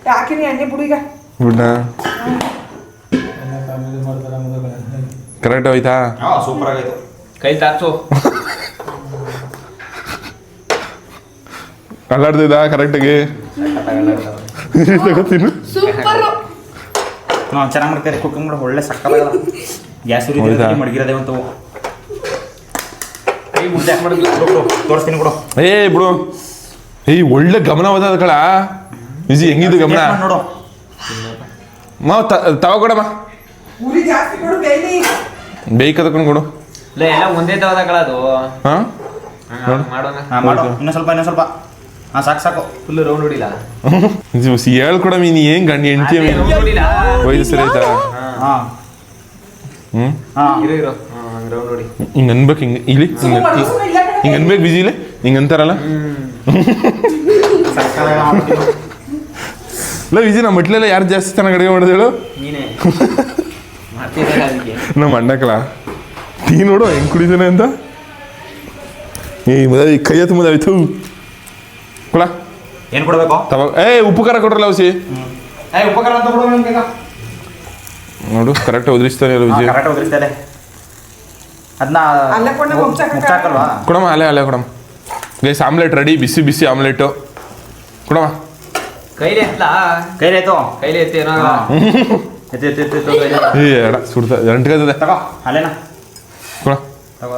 ಯಾಕೆ ಎಣ್ಣೆ ಬಿಡು ಈಗ ಬಿಡ. ಕರೆಕ್ಟ್ ಹೋಯ್ತಾ? ಸೂಪರ್ ಆಗೈತೆ. ಕೈ ತಾಚು ಅಲ್ಲಾಡ್ತಿದ್ದ ಕರೆಕ್ಟಾಗಿ. ತಗೋತೀನಿ ಸೂಪರ್. ಚೆನ್ನಾಗಿ ಮಾಡ್ತಾರೆ ಕುಕಿಂಗ್ ಮಾಡಿ ಒಳ್ಳೆ ಸಕ್ಕತ್ತಾಗಲ್ಲ ಗ್ಯಾಸ್ ಹೌದಾ? ಮಡಗಿರೋದೇ ಅಂತ ಕೈ ಮುದ್ದೆ ಹಾಕ್ಬಿಡು ತೋರಿಸ್ತೀನಿ ಬಿಡು ಏ ಬಿಡು ಏಯ್ ಒಳ್ಳೆ ಗಮನ ಹೋದ ಕಳ ವಿಜಿ ಹೆಂಗಿದ್ದು ಗಮನ ಟೇಸ್ಟ್ ಮಾಡ್ ನೋಡು ಮಾವ್ ತವ ಕೊಡಮ್ಮ ಉರಿ ಜಾಸ್ತಿ ಕೊಡು ಬೇಯ್ಲಿ. ಬೇಯ್ಕ ತಗೊಂಡು ಕೊಡು ಎಲ್ಲ ಒಂದೇ ತವದಾಗಳ ಅದು ಹಾ ಮಾಡೋಣ ಮಾಡು ಇನ್ನೊಂದು ಸ್ವಲ್ಪ ಹಾಂ ಸಾಕು ಫುಲ್ ರೌಂಡ್ ಹೊಡಿಲ್ಲ ಹೇಳ್ಕೊಡಮ್ ನೀ ಏನ್ ಗಂಡ ಹೆಂಡ್ತಿ ರೌಂಡ್ ಹೊಡಿಲ್ಲ ಒಯ್ದು ಸರಿ ಆಯ್ತಾ ಹಾಂ ಹ್ಮ್ ಇರೋ ರೌಂಡ್ ಹೊಡಿ ಹಿಂಗ್ ಅನ್ಬೇಕು ಹಿಂಗ್ ಇಲ್ಲಿ ಹಿಂಗ್ ಅನ್ಬೇಕು ಬಿಜಿ ಇಲ್ಲಿ ಹಿಂಗ್ ಅಂತಾರಲ್ಲ ಇಲ್ಲ ವಿಜಿ ನಮ್ಮ ಮಟ್ಲೆಲ್ಲ ಯಾರು ಜಾಸ್ತಿ ಚೆನ್ನಾಗಿ ಅಡುಗೆ ಮಾಡೋದು ಹೇಳು ನೀನೇ ಮಾಡ್ತಿದ್ದಲ್ಲ ಅದಕ್ಕೆ ನಮ್ಮ ಅಣ್ಣಕಳ ಟೀ ನೋಡು ಹೆಂಗ್ ಕುಡಿದಾನೆ ಅಂತ ಈ ಕೈ ಹತ್ತು ಮುದಾಯ್ತು ಕೊಡ ಏನು ಕೊಡಬೇಕು ತವ ಉಪ್ಪು ಖಾರ ಕೊಡ್ರಲ್ಲ ಔಸಿ ಉಪಕಾರ ಅಂತ ಕೊಡು ನಮ್ಗೆ ನೋಡು ಕರೆಕ್ಟ್ ಉದ್ರಿಸ್ತಾನೆ ವಿಜಯ್ ಕರೆಕ್ಟ್ ಒದರಿಸ್ತಾರೆ ಅದನ್ನ ಅಲ್ಲೇ ಕೊಂಡು ಮುಚ್ಚಾಕಲ್ವಾ ಕೊಡಮ್ಮ ಅಲೆ ಕೊಡಮ್ಮ ಗೈಸ್ ಆಮ್ಲೆಟ್ ರೆಡಿ ಬಿಸಿ ಬಿಸಿ ಆಮ್ಲೆಟು ಕೊಡಮ್ಮ ಕೈಲಿ ಎತ್ತಲಾ ಕೈಲಾಯ್ತು ಕೈಲಿ ಎತ್ತಿ ಏನೋ ಎತ್ತು ಏ ಎಡ ಸುಡ್ತಾ ಅಂಟ್ಕತ್ತದೆ ತಗೋ ಅಲ್ಲೇನಾ ಕೊಡ ತಗೋ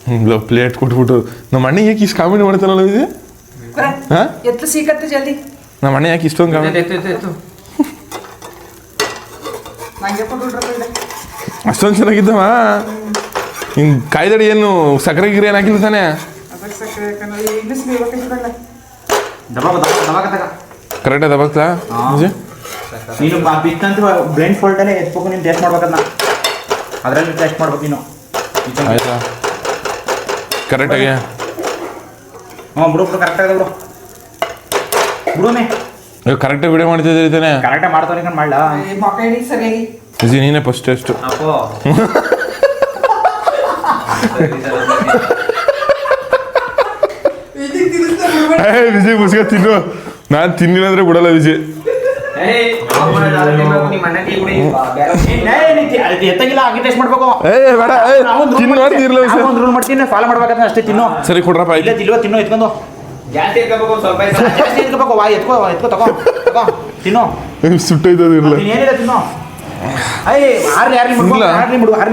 ಹಿಂಗೆ ಪ್ಲೇಟ್ ಕೊಟ್ಬಿಟ್ಟು ನಮ್ಮ ಅಣ್ಣ ಯಾಕೆ ಇಷ್ಟು ಕಾಮಿಡಿ ಮಾಡ್ತಾನಲ್ಲ ವಿಜಯ್ ಹಾ ಎತ್ತು ಸೀಕತ್ತೆ ಜಲ್ದಿ ನಮ್ಮ ಅಣ್ಣ ಯಾಕೆ ಇಷ್ಟೊಂದು ಕಾಮಿಡಿ ಎತ್ತು ನಂಗೆ ಕೊಡ್ಬಿಟ್ರೆ ಅಷ್ಟೊಂದು ಚೆನ್ನಾಗಿದ್ದವ ಹಿಂಗೆ ಕಾಯ್ದಡಿ ಏನು ಸಕ್ಕರೆ ಗಿರಿ ಏನು ಹಾಕಿಲ್ಲ ತಾನೆ ಅದಕ್ಕೆ ಸಕ್ಕರೆ ಯಾಕಂದ್ರೆ ಇಂಗ್ಲೀಷ್ ಬೇಕಾಗಿದ್ದಲ್ಲ ದಬಾಕ ತಗ ಕರೆಕ್ಟಾಗಿ ದಬಾಕ್ತಾ ವಿಜಯ್ ನೀನು ಬಿತ್ತಂತ ಬ್ಲೈಂಡ್ ಫೋಲ್ಡಲ್ಲೇ ಎತ್ಬೇಕು ನೀನು ಟೇಸ್ಟ್ ಮಾಡ್ಬೇಕನ್ನ ಅದರಲ್ಲಿ ಟೇಸ್ಟ್ ಮಾಡ್ಬೇಕು ನೀನು ಆಯ್ತಾ ಕರೆಕ್ಟಾಗಿ ಹ್ಞೂ ಬಿಡು ಕರೆಕ್ಟಾಗಿದೆ ಬಿಡುನೇ ಕರೆಕ್ಟಾಗಿ ವಿಡಿಯೋ ಮಾಡ್ತಿದ್ದೀರಿ ತಾನೆ ಕರೆಕ್ಟಾಗಿ ಮಾಡ್ತಾನೆ ಕಣ್ ಮಾಡ್ಲಾ ಮೊಕ್ಕ ಹಿಡಿ ಸರಿಯಾಗಿ ವಿಜಯ್ ನೀನೇ ಫಸ್ಟ್ ಟೆಸ್ಟು ಅಪ್ಪೋ ವಿಜಯ್ ಮುಸ್ಕ ತಿನ್ನು ನಾನು ತಿನ್ನಿಲ್ಲ ಅಂದ್ರೆ ಬಿಡಲ್ಲ ವಿಜಯ್ ನಿಮ್ಮ ಅಣ್ಣ ಟೀ ಕುಡಿ ಎತ್ತಾಗಿಲ್ಲ ಹಾಗೆ ಟೇಸ್ಟ್ ಮಾಡ್ಬೇಕು ಏ ಬೇಡ ತಿನ್ನು ಮಾಡ್ತಿರ್ಲ ವಿಜಯ್ ಒಂದು ರೂಲ್ ಮಾಡ್ತೀನಿ ಫಾಲೋ ಮಾಡ್ಬೇಕಂದ್ರೆ ಅಷ್ಟೇ ತಿನ್ನು ಸರಿ ಕೊಡ್ರಪ್ಪ ಇಲ್ಲೇ ಆಯ್ತು ತಿಲ್ವ ತಿನ್ನು ಎತ್ಕೊಂಡು ಜಾಸ್ತಿ ಇಟ್ಕೋಬೇಕು ಸ್ವಲ್ಪ ಜಾಸ್ತಿ ಎತ್ಕೋಬೇಕು ವಾ ಎತ್ಕೋ ತಗೋ ತಿನ್ನು ಸುಟ್ಟೈತದ ಇರ್ಲ ನೀನು ಏನಿಲ್ಲ ತಿನ್ನು ಅಯ್ಯ ಆರ್ಲಿ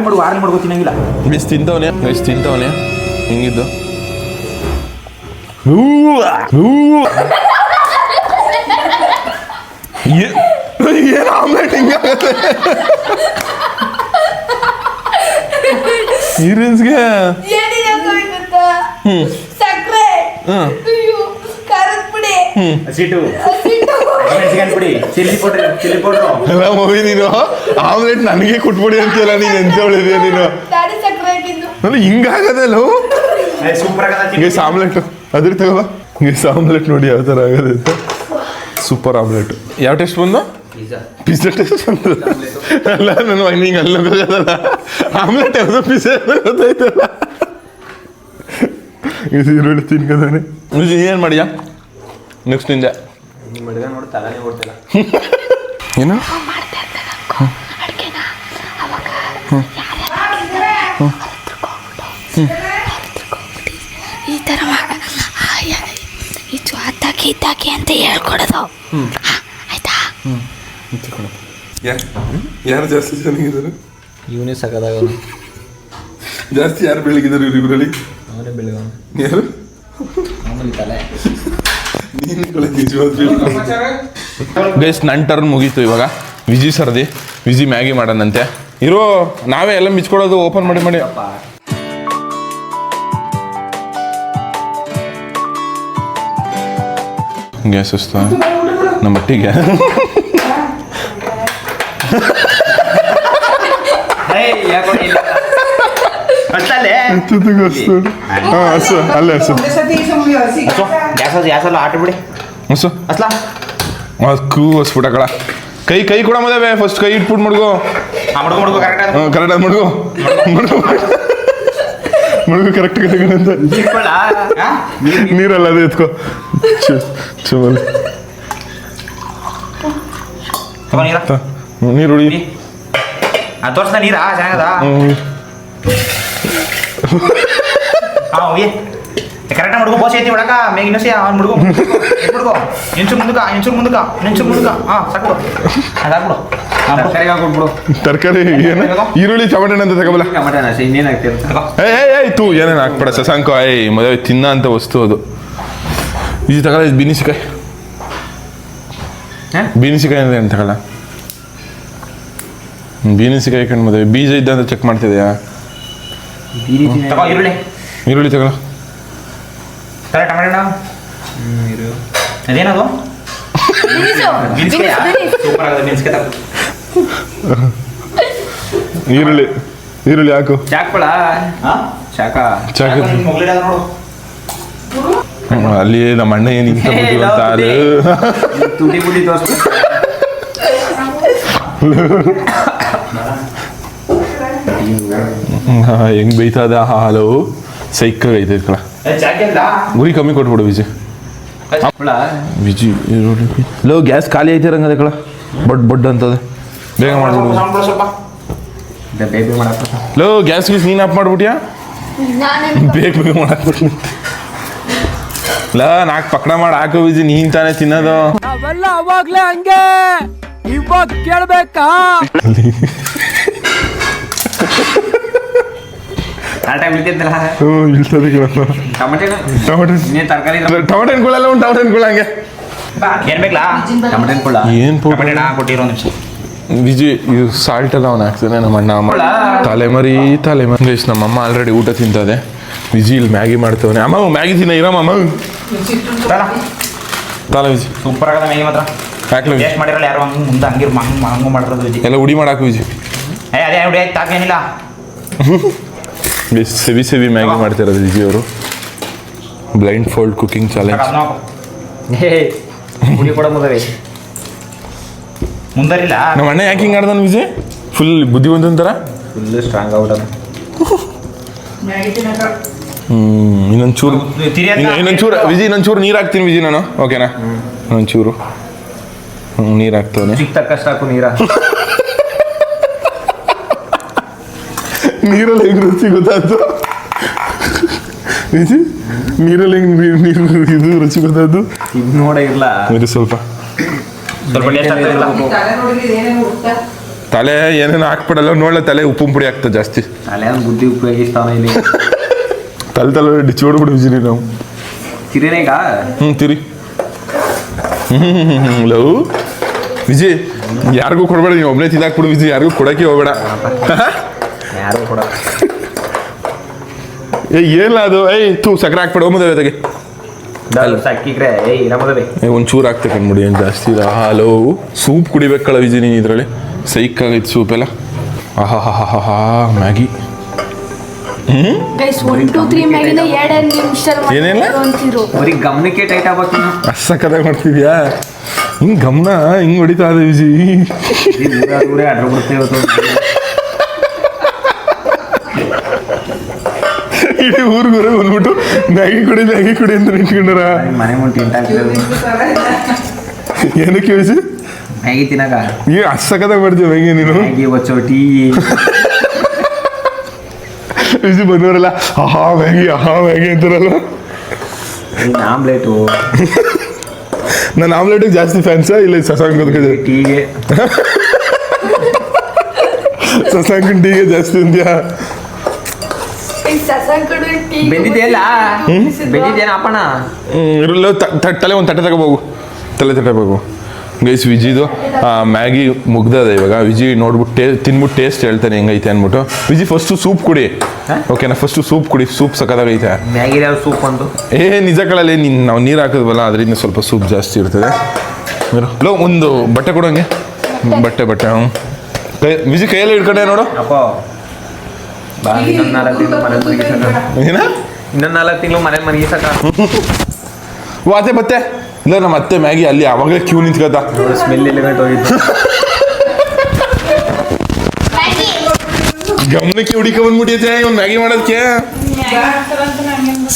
ಮಾಡ್ಬೋದು ತಿನ್ನಂಗಿಲ್ಲ ಎಷ್ಟು ತಿಂತವನೆ ಹಿಂಗಿದ್ದು ಏನು ಆಮ್ಲೆಟ್ ಹಿಂಗಾಗತ್ತೆ ಹೀರೋಯಿನ್ಸ್ಗೆ ಏನಿದೆ ಗೊತ್ತಾ? ಸಕ್ರೆ ಅಯ್ಯೋ ಖಾರದ ಪುಡಿ ಹಸಿಟ್ಟು ಹಸಿಟ್ಟು. ಮೆಣಸಿನಕಾಯಿ ಪುಡಿ ಚಿಲ್ಲಿ ಪೌಡ್ರು ಎಲ್ಲ ಮೂವಿ ನೀನು ಆಮ್ಲೆಟ್ ನನಗೆ ಕೊಟ್ಬಿಡಿ ಅಂತೀಯಲ್ಲ ನೀನು ಎಂತ ಹೇಳಿದ್ಯಾ ನೀನು ದಾಡಿ ಸಕ್ರೆ ಹಾಕಿದ್ದು ನಾನು ಹಿಂಗಾಗದಲ್ಲ ಸೂಪರ್ ಆಗದ ಗೈಸ್ ಆಮ್ಲೆಟ್ ಅದ್ರ ತಗೋ ಗೈಸ್ ಆಮ್ಲೆಟ್ ನೋಡಿ ಯಾವ ಥರ ಆಗದೆ ಅಂತ ಸೂಪರ್ ಆಮ್ಲೆಟ್ ಯಾವ ಟೇಸ್ಟ್ ಬಂದು ಪಿಜ್ಜಾ ಟೇಸ್ಟ್ ಬಂದು ಅಲ್ಲ ನನ್ನ ಹಿಂಗೆ ಅಲ್ಲ ಗೊತ್ತಾಗಲ್ಲ ಆಮ್ಲೆಟ್ ಯಾವುದೋ ಪಿಜ್ಜಾ ಗೊತ್ತಾಯ್ತಲ್ಲ ಇದು ಈರುಳ್ಳಿ ತಿನ್ಕೋದಾನೆ ಏನು ಮಾಡಿಯಾ ನೆಕ್ಸ್ಟ್ ನಿಂದೆ ನಿಮ್ಮ ಹುಡುಗ ನೋಡಿ ತಲಾನೇ ಓಡ್ತಿಲ್ಲ ಏನು ಮಾಡ್ತಾ ಇರ್ತಾರೆ ಅನ್ಕೋ ಅಡ್ಗೆನ ಅವಾಗ ಈ ಥರ ಇದು ಅದ್ದಾಕಿ ಅಂತ ಹೇಳ್ಕೊಡೋದು ಆಯ್ತಾ ಯಾರು ಜಾಸ್ತಿ ಚೆನ್ನಾಗಿದ್ದಾರೆ ಇವನೇ ಸಕದಾಗವನು ಜಾಸ್ತಿ ಯಾರು ಬೆಳಗಿದ್ದಾರೆ ಇವರಿಬ್ಬರಲ್ಲಿ ಅವನೇ ಬೆಳಗವನು ಯಾರು ಮಾಮೂಲಿ ತಲೆ ನೀನು ಗೈಸ್ ನನ್ನ ಟರ್ನ್ ಮುಗೀತು ಇವಾಗ ವಿಜಿ ಸರ್ದಿ ವಿಜಿ ಮ್ಯಾಗಿ ಮಾಡೋಣಂತೆ ಇರೋ ನಾವೇ ಎಲ್ಲ ಮಿಚ್ಕೊಡೋದು ಓಪನ್ ಮಾಡಿ ಗ್ಯಾಸ್ ಅಸ್ತ ನಮ್ಮ ಮಟ್ಟಿಗೆ ಅಲ್ಲೇ ಹಸು ಗ್ಯಾಸಲ್ಲ ಆಟ ಬಿಡಿ ಹಸು ಅಸ್ಲಾ ಅದಕ್ಕೂ ಹಸ್ಬಿಟ್ಟ ಕಳ ಕೈ ಕೂಡ ಮದವೆ ಫಸ್ಟ್ ಕೈ ಇಟ್ಬಿಟ್ಟು ಮಡ್ಗೋ ಮಾಡ್ಕೊ ಕರೆಕ್ಟ್ ಕರೆಕ್ಟಾಗಿ ಮಡ್ಗೋ ಕರೆಕ್ಟ್ ಅಂತ ನೀರಲ್ಲ ಅದು ಎತ್ಕೋ ಚುಮಲ್ ನೀರು ಹುಡಿ ತೋರಿಸ್ತಾ ನೀರಾ ಚೆನ್ನಾಗದ ಹಾಂ ಹೋಗಿ ಕರೆಕ್ಟಾಗಿ ಮುಡ್ಕೊ ಬೋಸ್ ಐತಿ ಒಳಗ ಮೇಗ ಇನ್ನೊಸಿ ಅವ್ನು ಮುಡ್ಕೊ ಇಂಚೂರು ಮುಂದಕ್ಕ ಹಾಂ ಸಾಕು ಅದಾಕ್ಬಿಡು ತರಕಾರಿಗೆ ಹಾಕ್ಬಿಡ್ಬಿಡು ತರಕಾರಿ ಏನು ಈರುಳ್ಳಿ ಟೊಮೆಟೊ ಅಂತ ತಗೋಬಲ್ಲ ಇನ್ನೇನು ಹಾಕ್ತೀರ ಏಯ್ ತೂ ಏನೇನು ಹಾಕ್ಬೇಡ ಶಶಾಂಕ ಮದುವೆ ತಿನ್ನ ಅಂತ ವಸ್ತು ಅದು ಇದು ತಗೊಳ ಬೀನಿಸಿಕಾಯಿ ಬೀನಿಸಿಕಾಯಿ ಅಂದ್ರೆ ಏನು ತಗೊಳ ಬೀನಿಸಿಕಾಯಿ ಕಣ್ಣು ಮದುವೆ ಬೀಜ ಇದ್ದ ಅಂತ ಚೆಕ್ ಮಾಡ್ತಿದ್ಯಾ ಈರುಳ್ಳಿ ತಗೊಳ ಟೊಮೆಟೊ ಅದೇನದು ಸೂಪರ್ ಆಗದ ಮೆಣಸಿಕಾಯಿ ಈರುಳ್ಳಿ ಹಾಕು ಚಾಕ್ಬೇಡ ಚಾಕ ನೋಡು ಅಲ್ಲಿ ನಮ್ಮ ಅಣ್ಣ ಏನು ಇಂತ ಅಂತ ತುಟಿ ಬುದ್ಧಿ ತೋರಿಸ್ಬೇಕು ಹೆಂಗ್ ಬೈತದ ಹಾಲು ಸೈಕಾಗ ಐತೆ ಕಳ ಗುರಿ ಕಮ್ಮಿ ಕೊಟ್ಬಿಡು ವಿಜಯ್ ಲೋ ಗ್ಯಾಸ್ ಖಾಲಿ ಐತಿರಂಗದ ಕಳ ಬಡ್ ಅಂತದೆ ಬೇಗ ಮಾಡ್ಬಿಡು ಸ್ವಲ್ಪ ಬೇಬಿ ಮಾಡಪ್ಪ ಲೋ ಗ್ಯಾಸ್ ನೀನು ಆಫ್ ಮಾಡ್ಬಿಟ್ಯಾ ಬೇಗ ಮಾಡಾಕ್ಬಿಟ್ಟು ಲಾ ನಾಲ್ಕು ಪಕ್ಕಡ ಮಾಡಿ ಹಾಕೋ ವಿಜಿ ನೀನ್ ತಾನೇ ತಿನ್ನೋದು ಅವೆಲ್ಲ ಅವಾಗ್ಲೇ ಹಂಗೆ ಇವಾಗ ಕೇಳ್ಬೇಕಾ ಆ ಟೈಮ್ ಇಲ್ತಿದ್ದಲ್ಲ ಇಲ್ತದೆ ಟೊಮೆಟೊ ಅನ್ಕೊಳ್ಳಲ್ಲ ಒಂದು ಟೊಮೆಟೊ ಅನ್ಕೊಳ್ಳ ಹಂಗೆ ಏನ್ ಬೇಕಲ್ಲ ಟೊಮೆಟೊ ಅನ್ಕೊಳ್ಳ ಏನ್ ಟೊಮೆಟೊ ಕೊಟ್ಟಿರೋ ನಿಮಿಷ ವಿಜಿ ಇದು ಸಾಲ್ಟ್ ಎಲ್ಲ ಅವನು ಹಾಕ್ತಾನೆ ನಮ್ಮ ಅಣ್ಣ ತಲೆಮರಿ ಗೈಸ್ ನಮ್ಮಮ್ಮ ಆಲ್ರೆಡಿ ಊಟ ತಿಂತದೆ ವಿಜಿ ಇಲ್ಲಿ ಮ್ಯಾಗಿ ಮಾಡ್ತವನೆ ಅಮ್ಮ ಮ್ಯಾಗಿ ತಿನ್ನ ಇರಮ್ಮ ಅಮ್ಮ ತಾಲ ವಿಜಿ ಸೂಪರ್ ಆಗದ ಮ್ಯಾಗಿ ಮಾತ್ರ ಹಾಕ್ಲ ಟೇಸ್ಟ್ ಮಾಡಿರಲ್ಲ ಯಾರು ಹಂಗೆ ಮುಂದೆ ಹಂಗೆ ಮಾಡಿರೋದು ವಿಜಿ ಎಲ್ಲ ಉಡಿ ಮಾಡಾಕು ವಿಜಿ ಅದೇ ಉಡಿ ಆಯ್ತು ತಾಕೇನಿಲ್ಲ ಸೆವಿ ಮ್ಯಾಗಿ ಮಾಡ್ತಿರೋದು ವಿಜಿ ಅವರು ಬ್ಲೈಂಡ್ ಫೋಲ್ಡ್ ಕುಕಿಂಗ್ ಚಾಲೆಂಜ್ ಉಡಿ ಕೂಡ ಮುದವೆ ಮುಂದರಿಲ್ಲ ನಮ್ಮ ಅಣ್ಣ ಯಾಕೆ ಹಿಂಗೆ ಆಡ್ದಾನ ವಿಜಯ್ ಫುಲ್ ಬುದ್ಧಿವಂತರ ಫುಲ್ ಸ್ಟ್ರಾಂಗ್ ಆಗ್ಬಿಟ್ಟ ಇನ್ನೊಂಚೂರು ವಿಜಯ್ ಇನ್ನೊಂಚೂರು ನೀರು ಹಾಕ್ತೀನಿ ವಿಜಯ್ ನಾನು ಓಕೆನಾ ಇನ್ನೊಂಚೂರು ನೀರು ಹಾಕ್ತವನೆ ಚಿಕ್ಕ ತಕ್ಕಷ್ಟು ಹಾಕು ನೀರ ನೀರಲ್ಲಿ ಹೆಂಗ್ ರುಚಿ ಗೊತ್ತಾಯ್ತು ವಿಜಯ್ ನೀರಲ್ಲಿ ಹೆಂಗ್ ನೀರು ಇದು ರುಚಿ ಗೊತ್ತಾಯ್ತು ಇದು ನೋಡ ಇಲ್ಲ ನೀರು ಸ್ವಲ್ಪ ತಲೆ ಏನೇನು ಹಾಕ್ಬಿಡಲ್ಲ ನೋಡ್ಲ ತಲೆ ಉಪ್ಪು ಪುಡಿ ಆಗ್ತದೆ ಜಾಸ್ತಿ ತಲೆ ಬುದ್ಧಿ ಉಪಯೋಗಿಸ್ತಾವ ಇಲ್ಲಿ ತಲೆ ಡಿಚ್ ಹೊಡ್ಬಿಡು ವಿಜಯ್ ನಾವು ತಿರಿನೇಗ ತಿರಿ ಲವ್ ವಿಜಯ್ ಯಾರಿಗೂ ಕೊಡ್ಬೇಡ ನೀವು ಒಬ್ಬನೇ ತಿಂದಾಕ್ಬಿಡು ವಿಜಯ್ ಯಾರಿಗೂ ಕೊಡಕ್ಕೆ ಹೋಗ್ಬೇಡ ಯಾರು ಕೊಡ ಏನಿಲ್ಲ ಅದು ಸಕ್ಕರೆ ಹಾಕ್ಬಿಡು ಮದುವೆ ಜೊತೆಗೆ ಅಕ್ಕಿಕ್ರೆ ನಮ್ಮದೇ ಒಂಚೂರು ಹಾಕ್ತೆ ಕಂಡ್ಬಿಡಿ ಏನು ಜಾಸ್ತಿ ಇಲ್ಲ ಹಲೋ ಸೂಪ್ ಕುಡಿಬೇಕಲ್ಲ ವಿಜಯ್ ನೀನು ಇದರಲ್ಲಿ ಸೈಕ್ ಆಗೈತೆ ಸೂಪ್ ಎಲ್ಲ ಆಹಾ ಮ್ಯಾಗಿ ಗೈಸ್ 1 2 3 ಮ್ಯಾಗಿನ 2 ನಿಮಿಷದಲ್ಲಿ ಏನಿಲ್ಲ? ಅಂತಿರು ಅವ್ರಿಗೆ ಗಮನಕ್ಕೆ ಟೈಟ್ ಆಗ್ಬೇಕು ಸಕ್ಕತ್ತಾಗಿ ಮಾಡ್ತಿದ್ಯಾ ಹಿಂಗೆ ಗಮನ ಹಿಂಗೆ ಹೊಡಿತಾ ಇದೆ ವಿಜಯ್ ಊರೇ ಅಡ್ರ ಬಿಡ್ತೇವೆ ಇವತ್ತು ಇಡೀ ಊರಿಗೂರೇ ಬಂದ್ಬಿಟ್ಟು ಮ್ಯಾಗಿ ಕುಡಿ ಅಂತ ನಿಂತ್ಕೊಂಡಾರ ಮನೆ ಮುಂಟಿ ಏನಕ್ಕೆ ವಿಜಯ್ ಮ್ಯಾಗಿ ತಿನ್ನಾಗ ಸಕ್ಕತ್ತಾಗಿ ಮಾಡ್ತೀವಿ ಮ್ಯಾಗಿ ನೀನು ಮ್ಯಾಗಿ ಬಚ್ಚೋ ಟೀ ವಿಜಯ್ ಬಂದವರಲ್ಲ ಮ್ಯಾಗಿ ಅಂತಾರಲ್ಲ ಆಮ್ಲೆಟು ನಾನು ಆಮ್ಲೆಟಿಗೆ ಜಾಸ್ತಿ ಫ್ಯಾನ್ಸಾ ಇಲ್ಲ ಶಶಾಂಕ ಟೀಗೆ ಶಶಾಂಕನ್ ಟೀಗೆ ಜಾಸ್ತಿ ಅಂದ್ಯಾ ಬೆಂದಿದೆಯಲ್ಲ ಬೆಂದಿದ್ದೇನ ಅಪ್ಪಣ ಇರಲ್ಲ ತಲೆ ಒಂದು ತಟ್ಟೆ ತಗೋಬೋಗು ತಗೋಬೋಗು ಗೈಸ್ ವಿಜಿದು ಮ್ಯಾಗಿ ಮುಗ್ದದ ಇವಾಗ ವಿಜಿ ನೋಡ್ಬಿಟ್ಟು ತಿನ್ಬಿಟ್ಟು ಟೇಸ್ಟ್ ಹೇಳ್ತಾನೆ ಹೆಂಗೈತೆ ಅಂದ್ಬಿಟ್ಟು ವಿಜಿ ಫಸ್ಟು ಸೂಪ್ ಕುಡಿ ಓಕೆನಾ ಫಸ್ಟು ಸೂಪ್ ಕುಡಿ ಸೂಪ್ ಸಕ್ಕದಾಗೈತೆ ಮ್ಯಾಗಿ ಯಾವ ಸೂಪ್ ಒಂದು ನಿಜ ಕಳಲ್ಲಿ ನಾವು ನೀರು ಹಾಕಿದ್ವಲ್ಲ ಅದರಿಂದ ಸ್ವಲ್ಪ ಸೂಪ್ ಜಾಸ್ತಿ ಇರ್ತದೆ ಲೋ ಒಂದು ಬಟ್ಟೆ ಕೊಡೋಂಗೆ ಬಟ್ಟೆ ವಿಜಿ ಕೈಯಲ್ಲಿ ಹಿಡ್ಕೊಂಡೆ ನೋಡು ಅಪ್ಪ ಬಾ ಇನ್ನೊಂದು 4 ತಿಂಗಳು ಮನೆ ಮನೆಗೆ ಏನ ಇನ್ನೊಂದು 4 ತಿಂಗಳು ಮನೆ ಮನೆಗೆ ಸಾಕ ವಾತೆ ಬತ್ತೆ ಇಲ್ಲ ನಮ್ಮ ಅತ್ತೆ ಮ್ಯಾಗಿ ಅಲ್ಲಿ ಅವಾಗಲೇ ಕ್ಯೂ ನಿಂತ್ಕೊತ ಸ್ಮೆಲ್ ಎಲ್ಲ ಗಂಟು ಹೋಗಿತ್ತು ಗಮನಕ್ಕೆ ಹುಡುಕ ಬಂದ್ಬಿಟ್ಟೈತೆ ಒಂದು ಮ್ಯಾಗಿ ಮಾಡೋದಕ್ಕೆ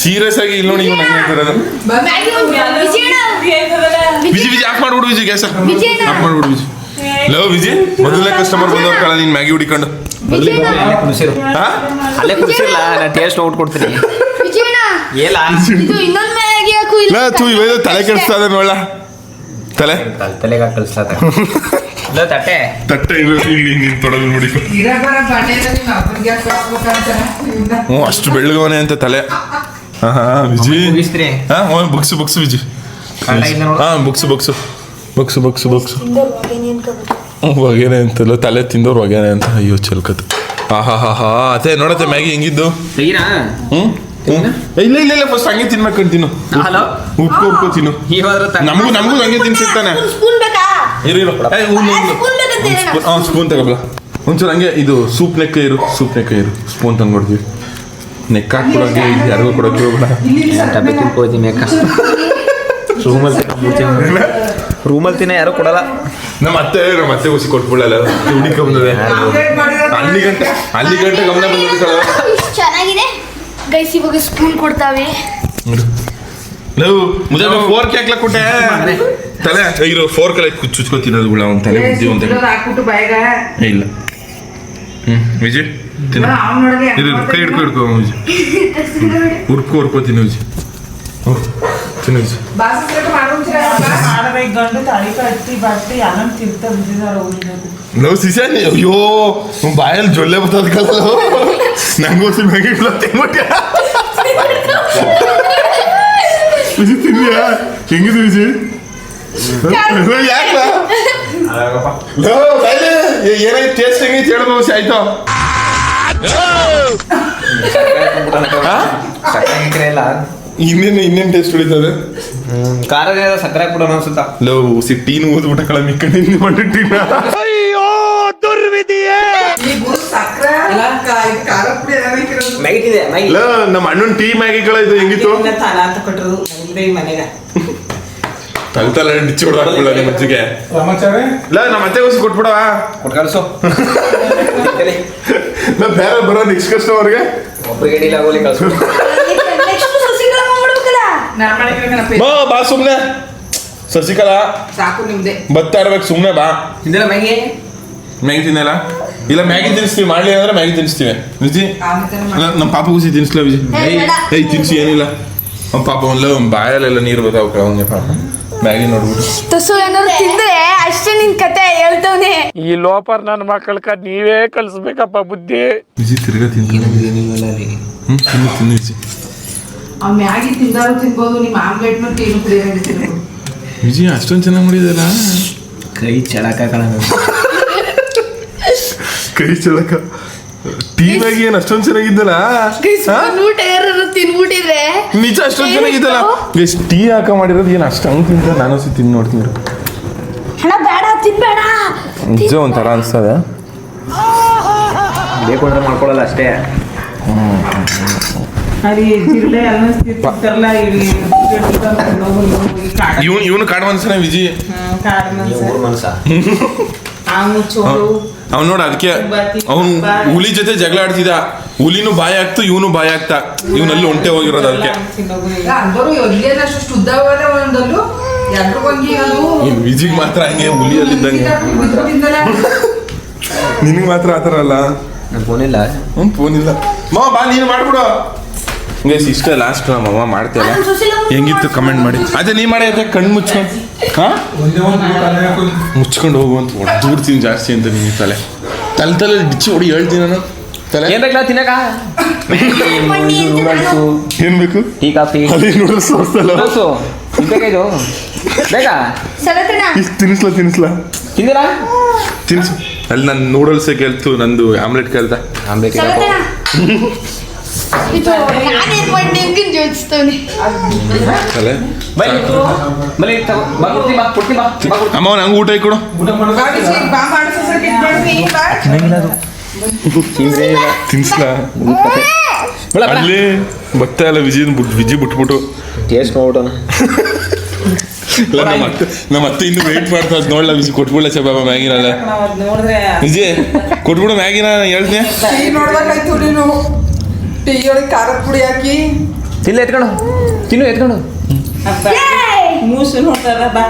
ಸೀರಿಯಸ್ ಆಗಿ ಇಲ್ಲಿ ನೋಡಿ ಇವ್ನು ಹಂಗೆ ಹೇಳ್ತಿರೋದು ವಿಜಿ ಆಫ್ ಮಾಡ್ಬಿಡು ವಿಜಿ ಗ್ಯಾಸ್ ಆಫ್ ಮಾಡ್ಬಿಡು ವಿಜಿ ಲವ್ ವಿಜಿ ಮೊದಲನೇ ಕಸ್ಟಮರ್ ಬಂದವ್ರ ಕಾಲ ನೀನು ಮ್ಯಾಗಿ ಹುಡಿಕೊಂಡು ಅಲ್ಲೇ ಕುಡಿಸಿರಲ್ಲ ನಾನು ಟೇಸ್ಟ್ ನೋಡ್ಕೊಡ್ತೀನಿ ಏಲ ಇದು ಇನ್ನೊಂದ್ ಮ್ಯಾಗಿ ಹಾಕು ಇಲ್ಲ ತೂ ಇವೇದು ತಲೆ ಕೆಡಿಸ್ತಾ ಇದೆ ನೋಡ ತಲೆ ತಲೆಗೆ ಕಳಿಸ್ತಾ ಇಲ್ಲ ತಟ್ಟೆ ತಟ್ಟೆ ಇಲ್ಲಿ ನೀನು ತೊಡಗು ನೋಡಿ ಇರಬರ ಬಣ್ಣೆಲ್ಲ ನಿಮ್ಮ ಅಪ್ಪನಿಗೆ ಹಾಕ್ಬೇಕಂತ ಹ್ಞೂ ಅಷ್ಟು ಬೆಳ್ಳಗವನೆ ಅಂತ ತಲೆ ವಿಜಿ ಮುಗಿಸ್ತ್ರಿ ಬುಕ್ಸು ವಿಜಿ ಬುಕ್ಸು ಹೊಗೇನೆ ಅಂತಲ್ಲ ತಲೆ ತಿಂದವ್ರು ಹೊಗೇನೆ ಅಂತ ಅಯ್ಯೋ ಚಲ್ಕತ್ ಹಾ ಅದೇ ನೋಡತ್ತೆ ಮ್ಯಾಗಿ ಹೆಂಗಿದ್ದು ತೆಗೀರಾ ಇಲ್ಲ ಫಸ್ಟ್ ಹಂಗೆ ತಿನ್ಬೇಕು ತಿನ್ನು ಹಲೋ ಉಪ್ಕೊ ತಿನ್ನು ನಮಗೂ ಹಂಗೆ ತಿನ್ಸಿರ್ತಾನೆ ಸ್ಪೂನ್ ಬೇಕಾ ಸ್ಪೂನ್ ತಗೋಬಲ್ಲ ಒಂಚೂರು ಹಂಗೆ ಇದು ಸೂಪ್ ನೆಕ್ಕ ಇರು ಸ್ಪೂನ್ ತಂದ್ಕೊಡ್ತೀವಿ ನೆಕ್ ಹಾಕ್ಕೊಡೋಕೆ ಯಾರಿಗೂ ಕೊಡೋಕೆ ಹೋಗ್ಬೇಡ ಡಬ್ಬೆ ತಿನ್ಕೋತೀನಿ ಅಕ್ಕ ರೂಮಲ್ಲಿ ತಿನ್ನ ಯಾರು ಕೊಡಲ್ಲ ನಮ್ಮ ಅತ್ತೆ ಹುಸಿ ಕೊಟ್ಬಿಡಲ್ಲ ಹುಡುಕ ಬಂದದೆ ಅಲ್ಲಿ ಗಂಟೆ ಗಮನ ಬಂದಿರ್ತಾಳ ಚೆನ್ನಾಗಿದೆ ಗೈಸ್ ಇವಾಗ ಸ್ಪೂನ್ ಕೊಡ್ತಾವೆ ಫೋರ್ಕ್ ಹಾಕ್ಲ ಕೊಟ್ಟೆ ತಲೆ ಇರೋ ಫೋರ್ಕ್ ಎಲ್ಲ ಚುಚ್ಕೊ ತಿನ್ನೋದು ಬಿಡ ಅವ್ನ ತಲೆ ಬುದ್ಧಿ ಅಂತ ಹಾಕ್ಬಿಟ್ಟು ಬಾಯ್ಗ ಇಲ್ಲ ವಿಜಯ್ ತಿನ್ನ ಕೈ ಹಿಡ್ಕೊ ವಿಜಯ್ ಉರ್ಕೊ ತಿನ್ನು ವಿಜಯ್ ತಿನ್ನು ವಿಜಯ್ ಮಾಡಬೇಕು ಗಂಡು ತಾಳಿ ಕಟ್ಟಿ ಬಟ್ಟಿ ಎಲ್ಲ ತಿಂತ ಬಿದ್ದಿದ್ದಾರೆ ನಾವು ಸಿಸಾನಿ ಅಯ್ಯೋ ಬಾಯಲ್ಲಿ ಜೊಲ್ಲೆ ಬರ್ತದ ಕಲ್ಲ ನಂಗೋಸಿ ಮ್ಯಾಗಿ ತಿನ್ಬಿಟ್ಟ ವಿಜಿ ತಿನ್ನಿಯಾ ಹೆಂಗಿದೆ ವಿಜಿ ಯಾಕ ಏನಾಯ್ತು ಟೇಸ್ಟ್ ಹೆಂಗೈತೆ ಹೇಳ್ಬೋದು ಆಯ್ತು ಸಕ್ಕರೆ ಇಲ್ಲ ಇನ್ನೇನು ಟೇಸ್ಟ್ ಹೊಡಿತದೆ ಖಾರದ ಸಕ್ಕರೆ ಹಾಕ್ಬಿಡೋಣ ಅನ್ಸುತ್ತಾ ಲವ್ ಟೀನು ಓದ್ಬಿಟ್ಟ ಕಳ ಮಿಕ್ಕಂಡು ಮಾಡಿ ಟೀನ ಖಾರ ಪುಡಿ ಎಲ್ಲ ಬೇಕಿರೋದು ಮ್ಯಾಗಿಟ್ಟಿದೆ ಮ್ಯಾಗಿ ನಮ್ಮ ಅಣ್ಣನ ಟೀ ಮ್ಯಾಗಿಗಳ ಇದು ಹೆಂಗಿತ್ತು ಅಂತ ಕೊಟ್ಟರು ಮನೆಗೆ ತಲೆ ಡಿಚ್ಚಿ ಹೊಡೆದಾಕ್ಬಿಡ ನಿಮ್ಮ ಅಜ್ಜಿಗೆ ಸಮಾಚಾರ ಇಲ್ಲ ನಮ್ಮ ಅತ್ತೆ ಹೊಸಿ ಕೊಟ್ಬಿಡವ ಕೊಟ್ಟು ಕಳಿಸು ನಾ ಬೇರೆ ಬರೋ ನೆಕ್ಸ್ಟ್ ಕಸ್ಟಮರ್ಗೆ ಒಬ್ರಿಗೆ ಅಡಿಲ್ಲ ಆಗೋಲಿ ಕಳಿಸು ನಾನು ಮಾಡಿದ್ರೆ ಬಾ ಸುಮ್ನೆ ಸಸಿಕಲಾ ಸಾಕು ನಿಮ್ದೆ ಬರ್ತಾ ಇರ್ಬೇಕು ಸುಮ್ನೆ ಬಾ ಇದೆಲ್ಲ ಮ್ಯಾಗಿ ಮ್ಯಾಗಿ ತಿನ್ನಲ್ಲ ಇಲ್ಲ ಮ್ಯಾಗಿ ತಿನ್ನಿಸ್ತೀವಿ ಮಾಡ್ಲಿ ಅಂದ್ರೆ ಮ್ಯಾಗಿ ತಿನ್ನಿಸ್ತೀವಿ ವಿಜಿ ನಮ್ಮ ಪಾಪ ಖುಷಿ ತಿನ್ನಿಸ್ಲ ವಿಜಿ ಏಯ್ ತಿನ್ಸಿ ಏನಿಲ್ಲ ನಮ್ಮ ಪಾಪ ಬಾಯಲ್ಲೆಲ್ಲ ನೀರು ಬರ್ತಾವ ಅವನಿಗೆ ಪಾಪ ಮ್ಯಾಗಿ ನೋಡ್ಬಿಟ್ಟು ತುಸು ಏನಾದ್ರು ತಿಂದ್ರೆ ಅಷ್ಟೇ ನಿನ್ ಕತೆ ಹೇಳ್ತವನೆ ಈ ಲೋಪರ್ ನನ್ನ ಮಕ್ಕಳ ನೀವೇ ಕಲಿಸ್ಬೇಕಪ್ಪ ಬುದ್ಧಿ. ವಿಜಿ ತಿರ್ಗಾ ತಿಂತೀನಿ ತಿನ್ನು ವಿಜಿ ಆ ಮ್ಯಾಗಿ ತಿಂದಾರು ತಿನ್ಬೋದು ನಿಮ್ಮ ಆಮ್ಲೆಟ್ನು ಟೀನು ಕುಡಿಯೋದು ತಿನ್ಬೋದು ವಿಜಿ ಅಷ್ಟೊಂದು ಚೆನ್ನಾಗಿ ಮಾಡಿದಲ್ಲ ಕೈ ಚಳಕ ಕೈ ಚಳಕ ಟೀ ಮ್ಯಾಗಿ ಏನು ಅಷ್ಟೊಂದು ಚೆನ್ನಾಗಿದ್ದಲ್ಲ ಊಟ ಯಾರು ತಿನ್ಬಿಟ್ಟಿದ್ರೆ ನಿಜ ಅಷ್ಟೊಂದು ಚೆನ್ನಾಗಿದ್ದಲ್ಲ ಎಷ್ಟು ಟೀ ಹಾಕ ಮಾಡಿರೋದು ಏನು ಅಷ್ಟು ಹಂಗೆ ತಿಂತ ನಾನು ಸಿ ತಿಂದು ನೋಡ್ತೀನಿ ಹಣ ಬೇಡ ತಿನ್ಬೇಡ ನಿಜ ಒಂಥರ ಅನ್ಸ್ತದೆ ಬೇಕು ಅಂದ್ರೆ ಮಾಡ್ಕೊಳ್ಳಲ್ಲ ಅಷ್ಟೇ ಅಲ್ಲಿ ಜಿರಳೆ ಎಲ್ಲ ತಿಂತಾರಲ್ಲ ಇಲ್ಲಿ ಇವನು ಕಾಡು ಮನ್ಸನ ವಿಜಿ ಊರ್ ಮನ್ಸ ಅವ್ನು ನೋಡ ಅದಕ್ಕೆ ಅವನು ಹುಲಿ ಜೊತೆ ಜಗಳ ಆಡ್ತಿದ್ದ ಹುಲಿನೂ ಬಾಯಿ ಆಗ್ತು ಇವನು ಬಾಯಿ ಆಗ್ತಾ ಇವನಲ್ಲಿ ಒಂಟೆ ಹೋಗಿರೋದು ಅದಕ್ಕೆ ಅಂದರು ಎಲ್ಲೇನಷ್ಟು ಶುದ್ಧವಲ್ಲ ಒಂದಲ್ಲೂ ಎಲ್ರು ಬಂಗಿ ವಿಜಿಗ್ ಮಾತ್ರ ಹಂಗೆ ಹುಲಿಯಲ್ಲಿದ್ದಂಗೆ ನಿನಗೆ ಮಾತ್ರ ಆತರ ಅಲ್ಲ ನನ್ನ ಫೋನ್ ಇಲ್ಲ ಫೋನ್ ಇಲ್ಲ ಬಾ ನೀನು ಮಾಡ್ಬಿಡು ಗೈಸ್ ಇಷ್ಟೇ ಲಾಸ್ಟ್ ನಮ್ಮಮ್ಮ ಮಾಡ್ತೀಯಲ್ಲ ಹೆಂಗಿತ್ತು ಕಮೆಂಟ್ ಮಾಡಿ ಅದೇ ನೀ ಮಾಡಿ ಅದೇ ಕಣ್ಣು ಮುಚ್ಕೊಂಡು ಮುಚ್ಕೊಂಡು ಹೋಗುವಂತ ದೂರ್ತೀನಿ ಜಾಸ್ತಿ ಅಂತ ನಿಮಗೆ ತಲೆ ಡಿಚ್ಚಿ ಹೊಡಿ ಹೇಳ್ತೀನಿ ನಾನು ತಲೆ ಏನ್ ಬೇಕಲ್ಲ ತಿನ್ನಕ ನೂಡಲ್ಸು ಏನ್ ಬೇಕು ಟೀ ಕಾಫಿ ಅದೇ ನೂಡಲ್ಸ್ ನೂಡಲ್ಸು ಬೇಕಾಯ್ತು ಬೇಕಾ ತಿನ್ನಿಸ್ಲಾ ತಿಂದಿರಾ ತಿನ್ಸು ಅಲ್ಲಿ ನನ್ನ ನೂಡಲ್ಸೇ ಕೇಳ್ತು ನಂದು ಆಮ್ಲೆಟ್ ಕೇಳ್ತಾ ಆಮ್ಲೆಟ್ ಇದು ನಾನೇನ್ ಮಾಡಿ ನಿಮ್ಗೆ ಜೋಡಿಸ್ತವನಿ ತಲೆ ಬಲಿ ಕೊಡ್ತೀನಿ ಬಾ ಅಮ್ಮ ನಂಗೆ ಊಟ ಕೊಡು ತಿನ್ಸ್ಲಾ ಅಲ್ಲಿ ಬತ್ತೆ ಅಲ್ಲ ವಿಜಿ ಬಿಟ್ಬಿಟ್ಟು ಟೇಸ್ಟ್ ನೋಡೋಣ ಇಲ್ಲ ನಮ್ಮ ಅತ್ತೆ ಇನ್ನು ವೇಟ್ ಮಾಡ್ತಾ ನೋಡ್ಲಾ ವಿಜಿ ಕೊಟ್ಬಿಡ್ಲ ಬಾಬಾ ಮ್ಯಾಗಿನಲ್ಲ ವಿಜಿ ಕೊಟ್ಬಿಡು ಮ್ಯಾಗಿನ ಹೇಳ್ತೀನಿ ಟೀ ನೋಡ್ಬೇಕಾಯ್ತು ನೀನು ಟೀ ಒಳಗೆ ಖಾರದ ಪುಡಿ ಹಾಕಿ ತಿನ್ನು ಎತ್ಕೊಂಡು ಮೂಸು ನೋಡ್ತಾರ ಬಾ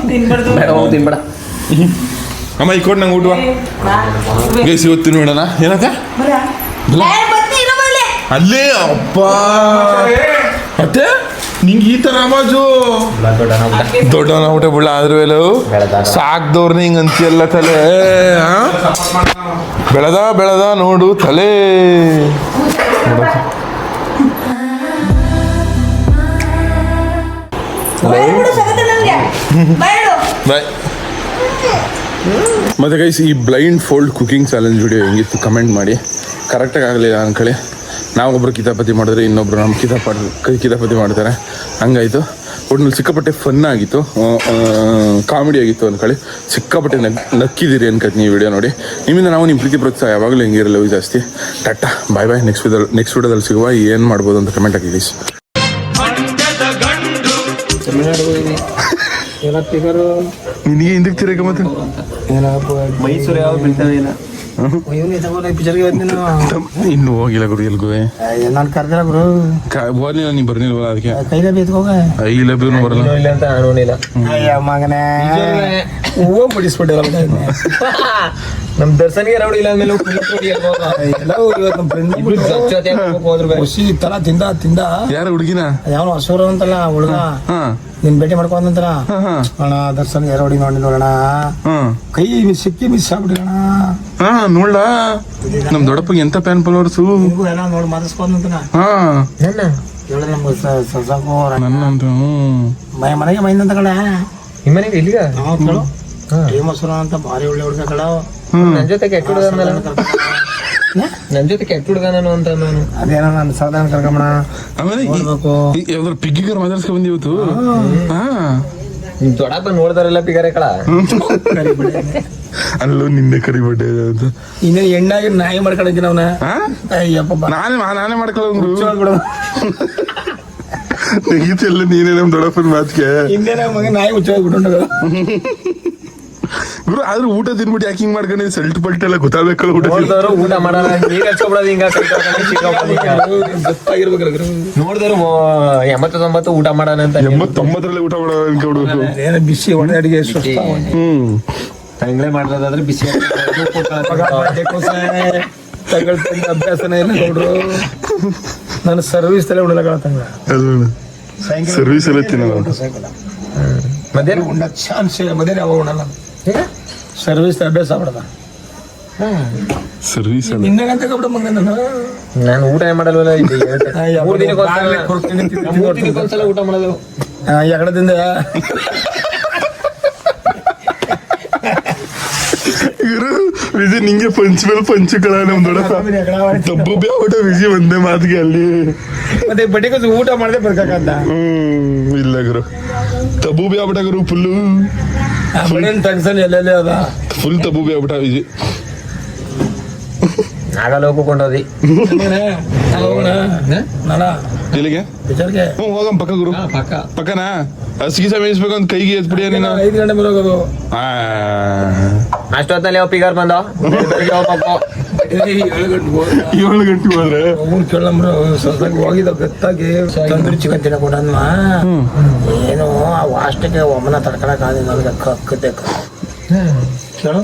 ತಿನ್ಬಾರ್ದು ಬೇಡ ಹೋಗಿ ತಿನ್ಬೇಡ ಅಮ್ಮ ಈ ಕೊಟ್ಟು ನಂಗೆ ಊಟವಾ ಗೈಸ್ ಇವತ್ತು ನೋಡೋಣ ಏನಕ್ಕ ಅಲ್ಲೇ ಅಪ್ಪ ಮತ್ತೆ ನಿಂಗೆ ಈ ತರ ಆವಾಜು ದೊಡ್ಡವನ ಬಿಡ ಆದ್ರೂ ಸಾಕ್ದವ್ರ ಹಿಂಗ ಅಂತಿಯಲ್ಲ ತಲೆ ಬೆಳೆದ ನೋಡು ತಲೆ ಬಾಯ್. ಮತ್ತೆ ಗೈಸ್ ಈ blind fold cooking challenge video ಹೆಂಗಿತ್ತು ಕಮೆಂಟ್ ಮಾಡಿ. ಕರೆಕ್ಟಾಗಿ ಆಗಲಿಲ್ಲ ಅನ್ಕೊಳ್ಳಿ, ನಾವೊಬ್ಬರು ಕಿತಾಪತಿ ಮಾಡಿದ್ರೆ ಇನ್ನೊಬ್ರು ನಮ್ಮ ಕಿತಾಪತಿ ಮಾಡ್ತಾರೆ, ಹಂಗಾಯಿತು. ಒಟ್ಟಿನಲ್ಲಿ ಸಿಕ್ಕಾಪಟ್ಟೆ ಫನ್ ಆಗಿತ್ತು, ಕಾಮಿಡಿ ಆಗಿತ್ತು ಅಂದ್ಕೊಳ್ಳಿ. ಸಿಕ್ಕಾಪಟ್ಟೆ ನಕ್ಕಿದ್ದೀರಿ ಅನ್ಕತ್ತೀನಿ ಈ ವಿಡಿಯೋ ನೋಡಿ. ನಿಮ್ಮಿಂದ ನಾವು ನಿಮ್ಮ ಪ್ರೀತಿ ಪ್ರೋತ್ಸಾಹ ಯಾವಾಗಲೂ ಹೆಂಗಿರಲ್ಲ ಜಾಸ್ತಿ. ಟಾಟಾ ಬಾಯ್ ಬಾಯ್. ನೆಕ್ಸ್ಟ್ ವಿಡಿಯೋದಲ್ಲಿ ಸಿಗುವ. ಏನು ಮಾಡ್ಬೋದು ಅಂತ ಕಮೆಂಟ್ ಹಾಕಿ ಗೈಸ್. ನಿನಗೆ ಹಿಂದಕ್ಕೆ ತಿರುಗ ಮತ್ತೆ ಮೈಸೂರು ಯಾವ ಬೀಳ್ತಾವೆ ಇಲ್ಲ ಇನ್ನು ಹೋಗಿಲ್ಲ ಗುರು ಎಲ್ಗೂ ನಾನು ಕರ್ದಿಲ್ಲ ಗುರು ಹೋಗ್ಲಿಲ್ಲ. ನೀ ಬರ್ನಿಲ್ವಲ್ಲ ಅದಕ್ಕೆ ಕೈಲ ಬೇತ್ಕೋಗ ಇಲ್ಲ ಬೇನು ಬರಲ್ಲ ಇಲ್ಲ ಅಂತ ಅನ್ಕೊಂಡಿಲ್ಲ. ಮಗನೇ ಹೂವು ಬಿಡಿಸ್ಬಿಟ್ಟಿಲ್ಲ ನಮ್ ದರ್ಶನ್ಗೆ ರೌಡಿ ಇಲ್ಲ ಆಮೇಲೆ ಖುಷಿ ಇತ್ತಲ್ಲ ತಿಂದ ಯಾರು ಹುಡುಗಿನ ಯಾವ ಹಸೂರು ಅಂತಲ್ಲ ಹುಡುಗ ನಿನ್ ಭೇಟಿ ಮಾಡ್ಕೊಂಡಂತಲ್ಲ ಅಣ್ಣ ದರ್ಶನ್ ಎರಡು ನೋಡಿ ನೋಡೋಣ ಕೈ ಸಿಕ್ಕಿ ಮಿಸ್ ಆಗ್ಬಿಟ್ಟಿರೋಣ. ನೋಡ್ಲ ನಮ್ ದೊಡ್ಡಪ್ಪಗೆ ಎಂತ ಪ್ಯಾನ್ ಫಾಲೋವರ್ಸು ಎಲ್ಲ ನೋಡಿ ಮಾತಾಡ್ಸ್ಕೊಂಡಂತನ ಹೇಳ ನಮ್ಗೆ ಸಾಕು ನನ್ನಂತ ಮನೆಗೆ ಮೈಂದಂತ ಕಡೆ ನಿಮ್ಮ ಮನೆಗೆ ಇಲ್ಲಿಗ ಕೇಳು ಟೀಮ್ ಹಸೂರು ಅಂತ ಭಾರಿ ಒಳ್ಳೆ ಹುಡುಗ ಕಡ ನನ್ ಜೊತೆ ಕೆಟ್ಟ ಹುಡುಗ ನಾನು ಅಂತ ನಾನು ಅದೇನೋ ನಾನು ಸಾಧಾರಣ ಕರ್ಕೊಂಬಣ ಆಮೇಲೆ ನೋಡ್ಬೇಕು ಯಾವ್ದಾರು ಪಿಗ್ಗಿಗಾರ ಮಾತಾಡ್ಸ್ಕೊಂಡ್ ಬಂದಿ ಇವತ್ತು. ನಿಮ್ ದೊಡ್ಡಪ್ಪ ನೋಡ್ದಾರೆಲ್ಲ ಪಿಗಾರೆ ಕಳ ಅಲ್ಲೂ ನಿನ್ನೆ ಕರಿಬಡ್ಡೆ ಅಂತ ಇನ್ನೇ ಎಣ್ಣಾಗಿ ನಾಯಿ ಮಾಡ್ಕೊಂಡಿದ್ದೀನಿ ಅವನ ಅಯ್ಯಪ್ಪ ನಾನೇ ಮಾಡ್ಕೊಳ್ಳೋರು ಎಲ್ಲ ನೀನೇ ನಮ್ ದೊಡ್ಡಪ್ಪನ ಮಾತಿಗೆ ಹಿಂದೆ ಮಗ ನಾಯಿ ಹುಚ್ಚೋಗ್ಬಿಟ್ಟು ಗುರು. ಆದ್ರೂ ಊಟ ತಿನ್ಬಿಟ್ಟು ಯಾಕೆ ಹಿಂಗ್ ಮಾಡ್ಕೊಂಡಿದ್ದೆ ಸೆಲ್ಟ್ ಪಲ್ಟ್ ಎಲ್ಲ ಗೊತ್ತಾಗಬೇಕಲ್ಲ ಊಟ ಊಟ ಮಾಡೋಣ ನೀರ್ ಹಚ್ಕೊಬಿಡೋದು ಹಿಂಗ ಗೊತ್ತಾಗಿರ್ಬೇಕಲ್ಲ ನೋಡಿದ್ರು 89 ಊಟ ಮಾಡೋಣ ಅಂತ 89 ಊಟ ಮಾಡೋ ಅನ್ಕೊಡ್ಬೇಕು. ಏನ ಬಿಸಿ ಒಳ್ಳೆ ಅಡಿಗೆ ತಂಗ್ಳೆ ಮಾಡೋದಾದ್ರೆ ಬಿಸಿ ತಗೊಳ್ತಂಗ ಅಭ್ಯಾಸನೇ ಇಲ್ಲ ನೋಡ್ರು. ನಾನು ಸರ್ವಿಸ್ ತಲೆ ಉಡಲ್ಲ ತಂಗ ಸರ್ವಿಸ್ ಎಲ್ಲ ತಿನ್ನಲ್ಲ ಮಧ್ಯಾಹ್ನ ಉಂಡ ಚಾನ್ಸ್ ಮಧ್ಯಾಹ್ನ ಯಾವಾಗ ಉಣ್ಣಲ್ಲ ಸರ್ವಿಸ್ ಅಭ್ಯಾಸ ಆಗ್ಬಿಡದ ಸರ್ವಿಸ್ ಎಲ್ಲ ನಿನ್ನಗಂತ ಕಬಿಡ ಮಗ ನಾನು ಊಟ ಮಾಡಲ್ವಲ್ಲ 3 ದಿನಕ್ಕೊಂದ್ಸಲ ಊಟ ಮಾಡೋದು ಎಗಡದಿಂದ ವಿಜಯ್ ನಿಂಗೆ ಪಂಚ್ ಮೇಲೆ ಪಂಚಗಳ ನಮ್ ದೊಡ್ಡಪ್ಪ ತಬ್ಬು ಊಟ ವಿಜಯ್ ಒಂದೇ ಮಾತಿಗೆ ಅಲ್ಲಿ ಮತ್ತೆ ಬಡ್ಡಿಗೋಸ್ ಊಟ ಮಾಡದೆ ಬರ್ಕಂತ ಇಲ್ಲ ಗುರು ತಬ್ಬು ಆಗ್ಬಿಟ್ಟ ಗುರು ಫುಲ್ಲು ಟೆನ್ಷನ್ ಎಲ್ಲೆಲ್ಲೇ ಅದ ಫುಲ್ ತಬ್ಬು ಆಗ್ಬಿಟ್ಟ ವಿಜಯ್. ಆಗಲ್ಲ ಹೋಗ್ಕೊಂಡೋದಿ ಎಲ್ಲಿಗೆ ವಿಚಾರಕ್ಕೆ ಹೋಗಮ್ ಪಕ್ಕ ಗುರು ಪಕ್ಕನಾ ಹಸಿಗೆ ಮೇಯಿಸ್ಬೇಕು ಅಂತ ಕೈಗೆ ಎತ್ಬಿಡಿಯ ನೀನು 5 ಗಂಟೆ ಮೇಲೆ ಹೋಗೋದು ಅಷ್ಟೊತ್ತಲ್ಲಿ ಯಾವ ಪಿಗಾರ್ ಬಂದ 7 ಗಂಟೆ ಹೋದ್ರೆ ಅವ್ನು ಕೇಳಂಬ್ರ ಸ್ವಲ್ಪಂಗೆ ಹೋಗಿದ್ದ ಗತ್ತಾಗಿ ತಂದೂರಿ ಚಿಕನ್ ತಿನ್ನಕೊಂಡ ಏನು ಆ ವಾಸ್ಟಿಗೆ ಒಮ್ಮನ ತಡ್ಕೊಳಕ್ ಆದ ನನಗೆ ಕಕ್ಕತ್ತೆ ಕೇಳು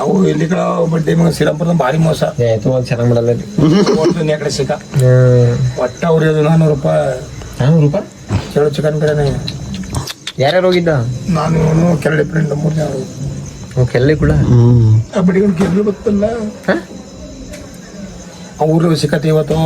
ಅವು ಇಲ್ಲಿ ಕಡೆ ಬಡ್ಡಿ ಮಗ ಶ್ರೀರಾಮ್ಪುರದ ಭಾರಿ ಮೋಸ ಚೆನ್ನಾಗ್ ಮಾಡಲ್ಲ ಕಡೆ ಸಿಕ್ಕ ಒಟ್ಟ ಉರಿಯೋದು 400 ರೂಪಾಯಿ ಕೇಳು ಚಿಕನ್ ಕಡೆನೆ ಯಾರ್ಯಾರು ಹೋಗಿದ್ದ ನಾನು ಕೆರಳಿ ಫ್ರೆಂಡ್ 3 ಜನ ಕೆಲ್ಲಿ ಕೂಡ ಆ ಬಡ್ಡಿಗಳು ಕೆರಳಿ ಗೊತ್ತಲ್ಲ ಆ ಊರಲ್ಲಿ ಸಿಕ್ಕತ್ತೆ ಇವತ್ತು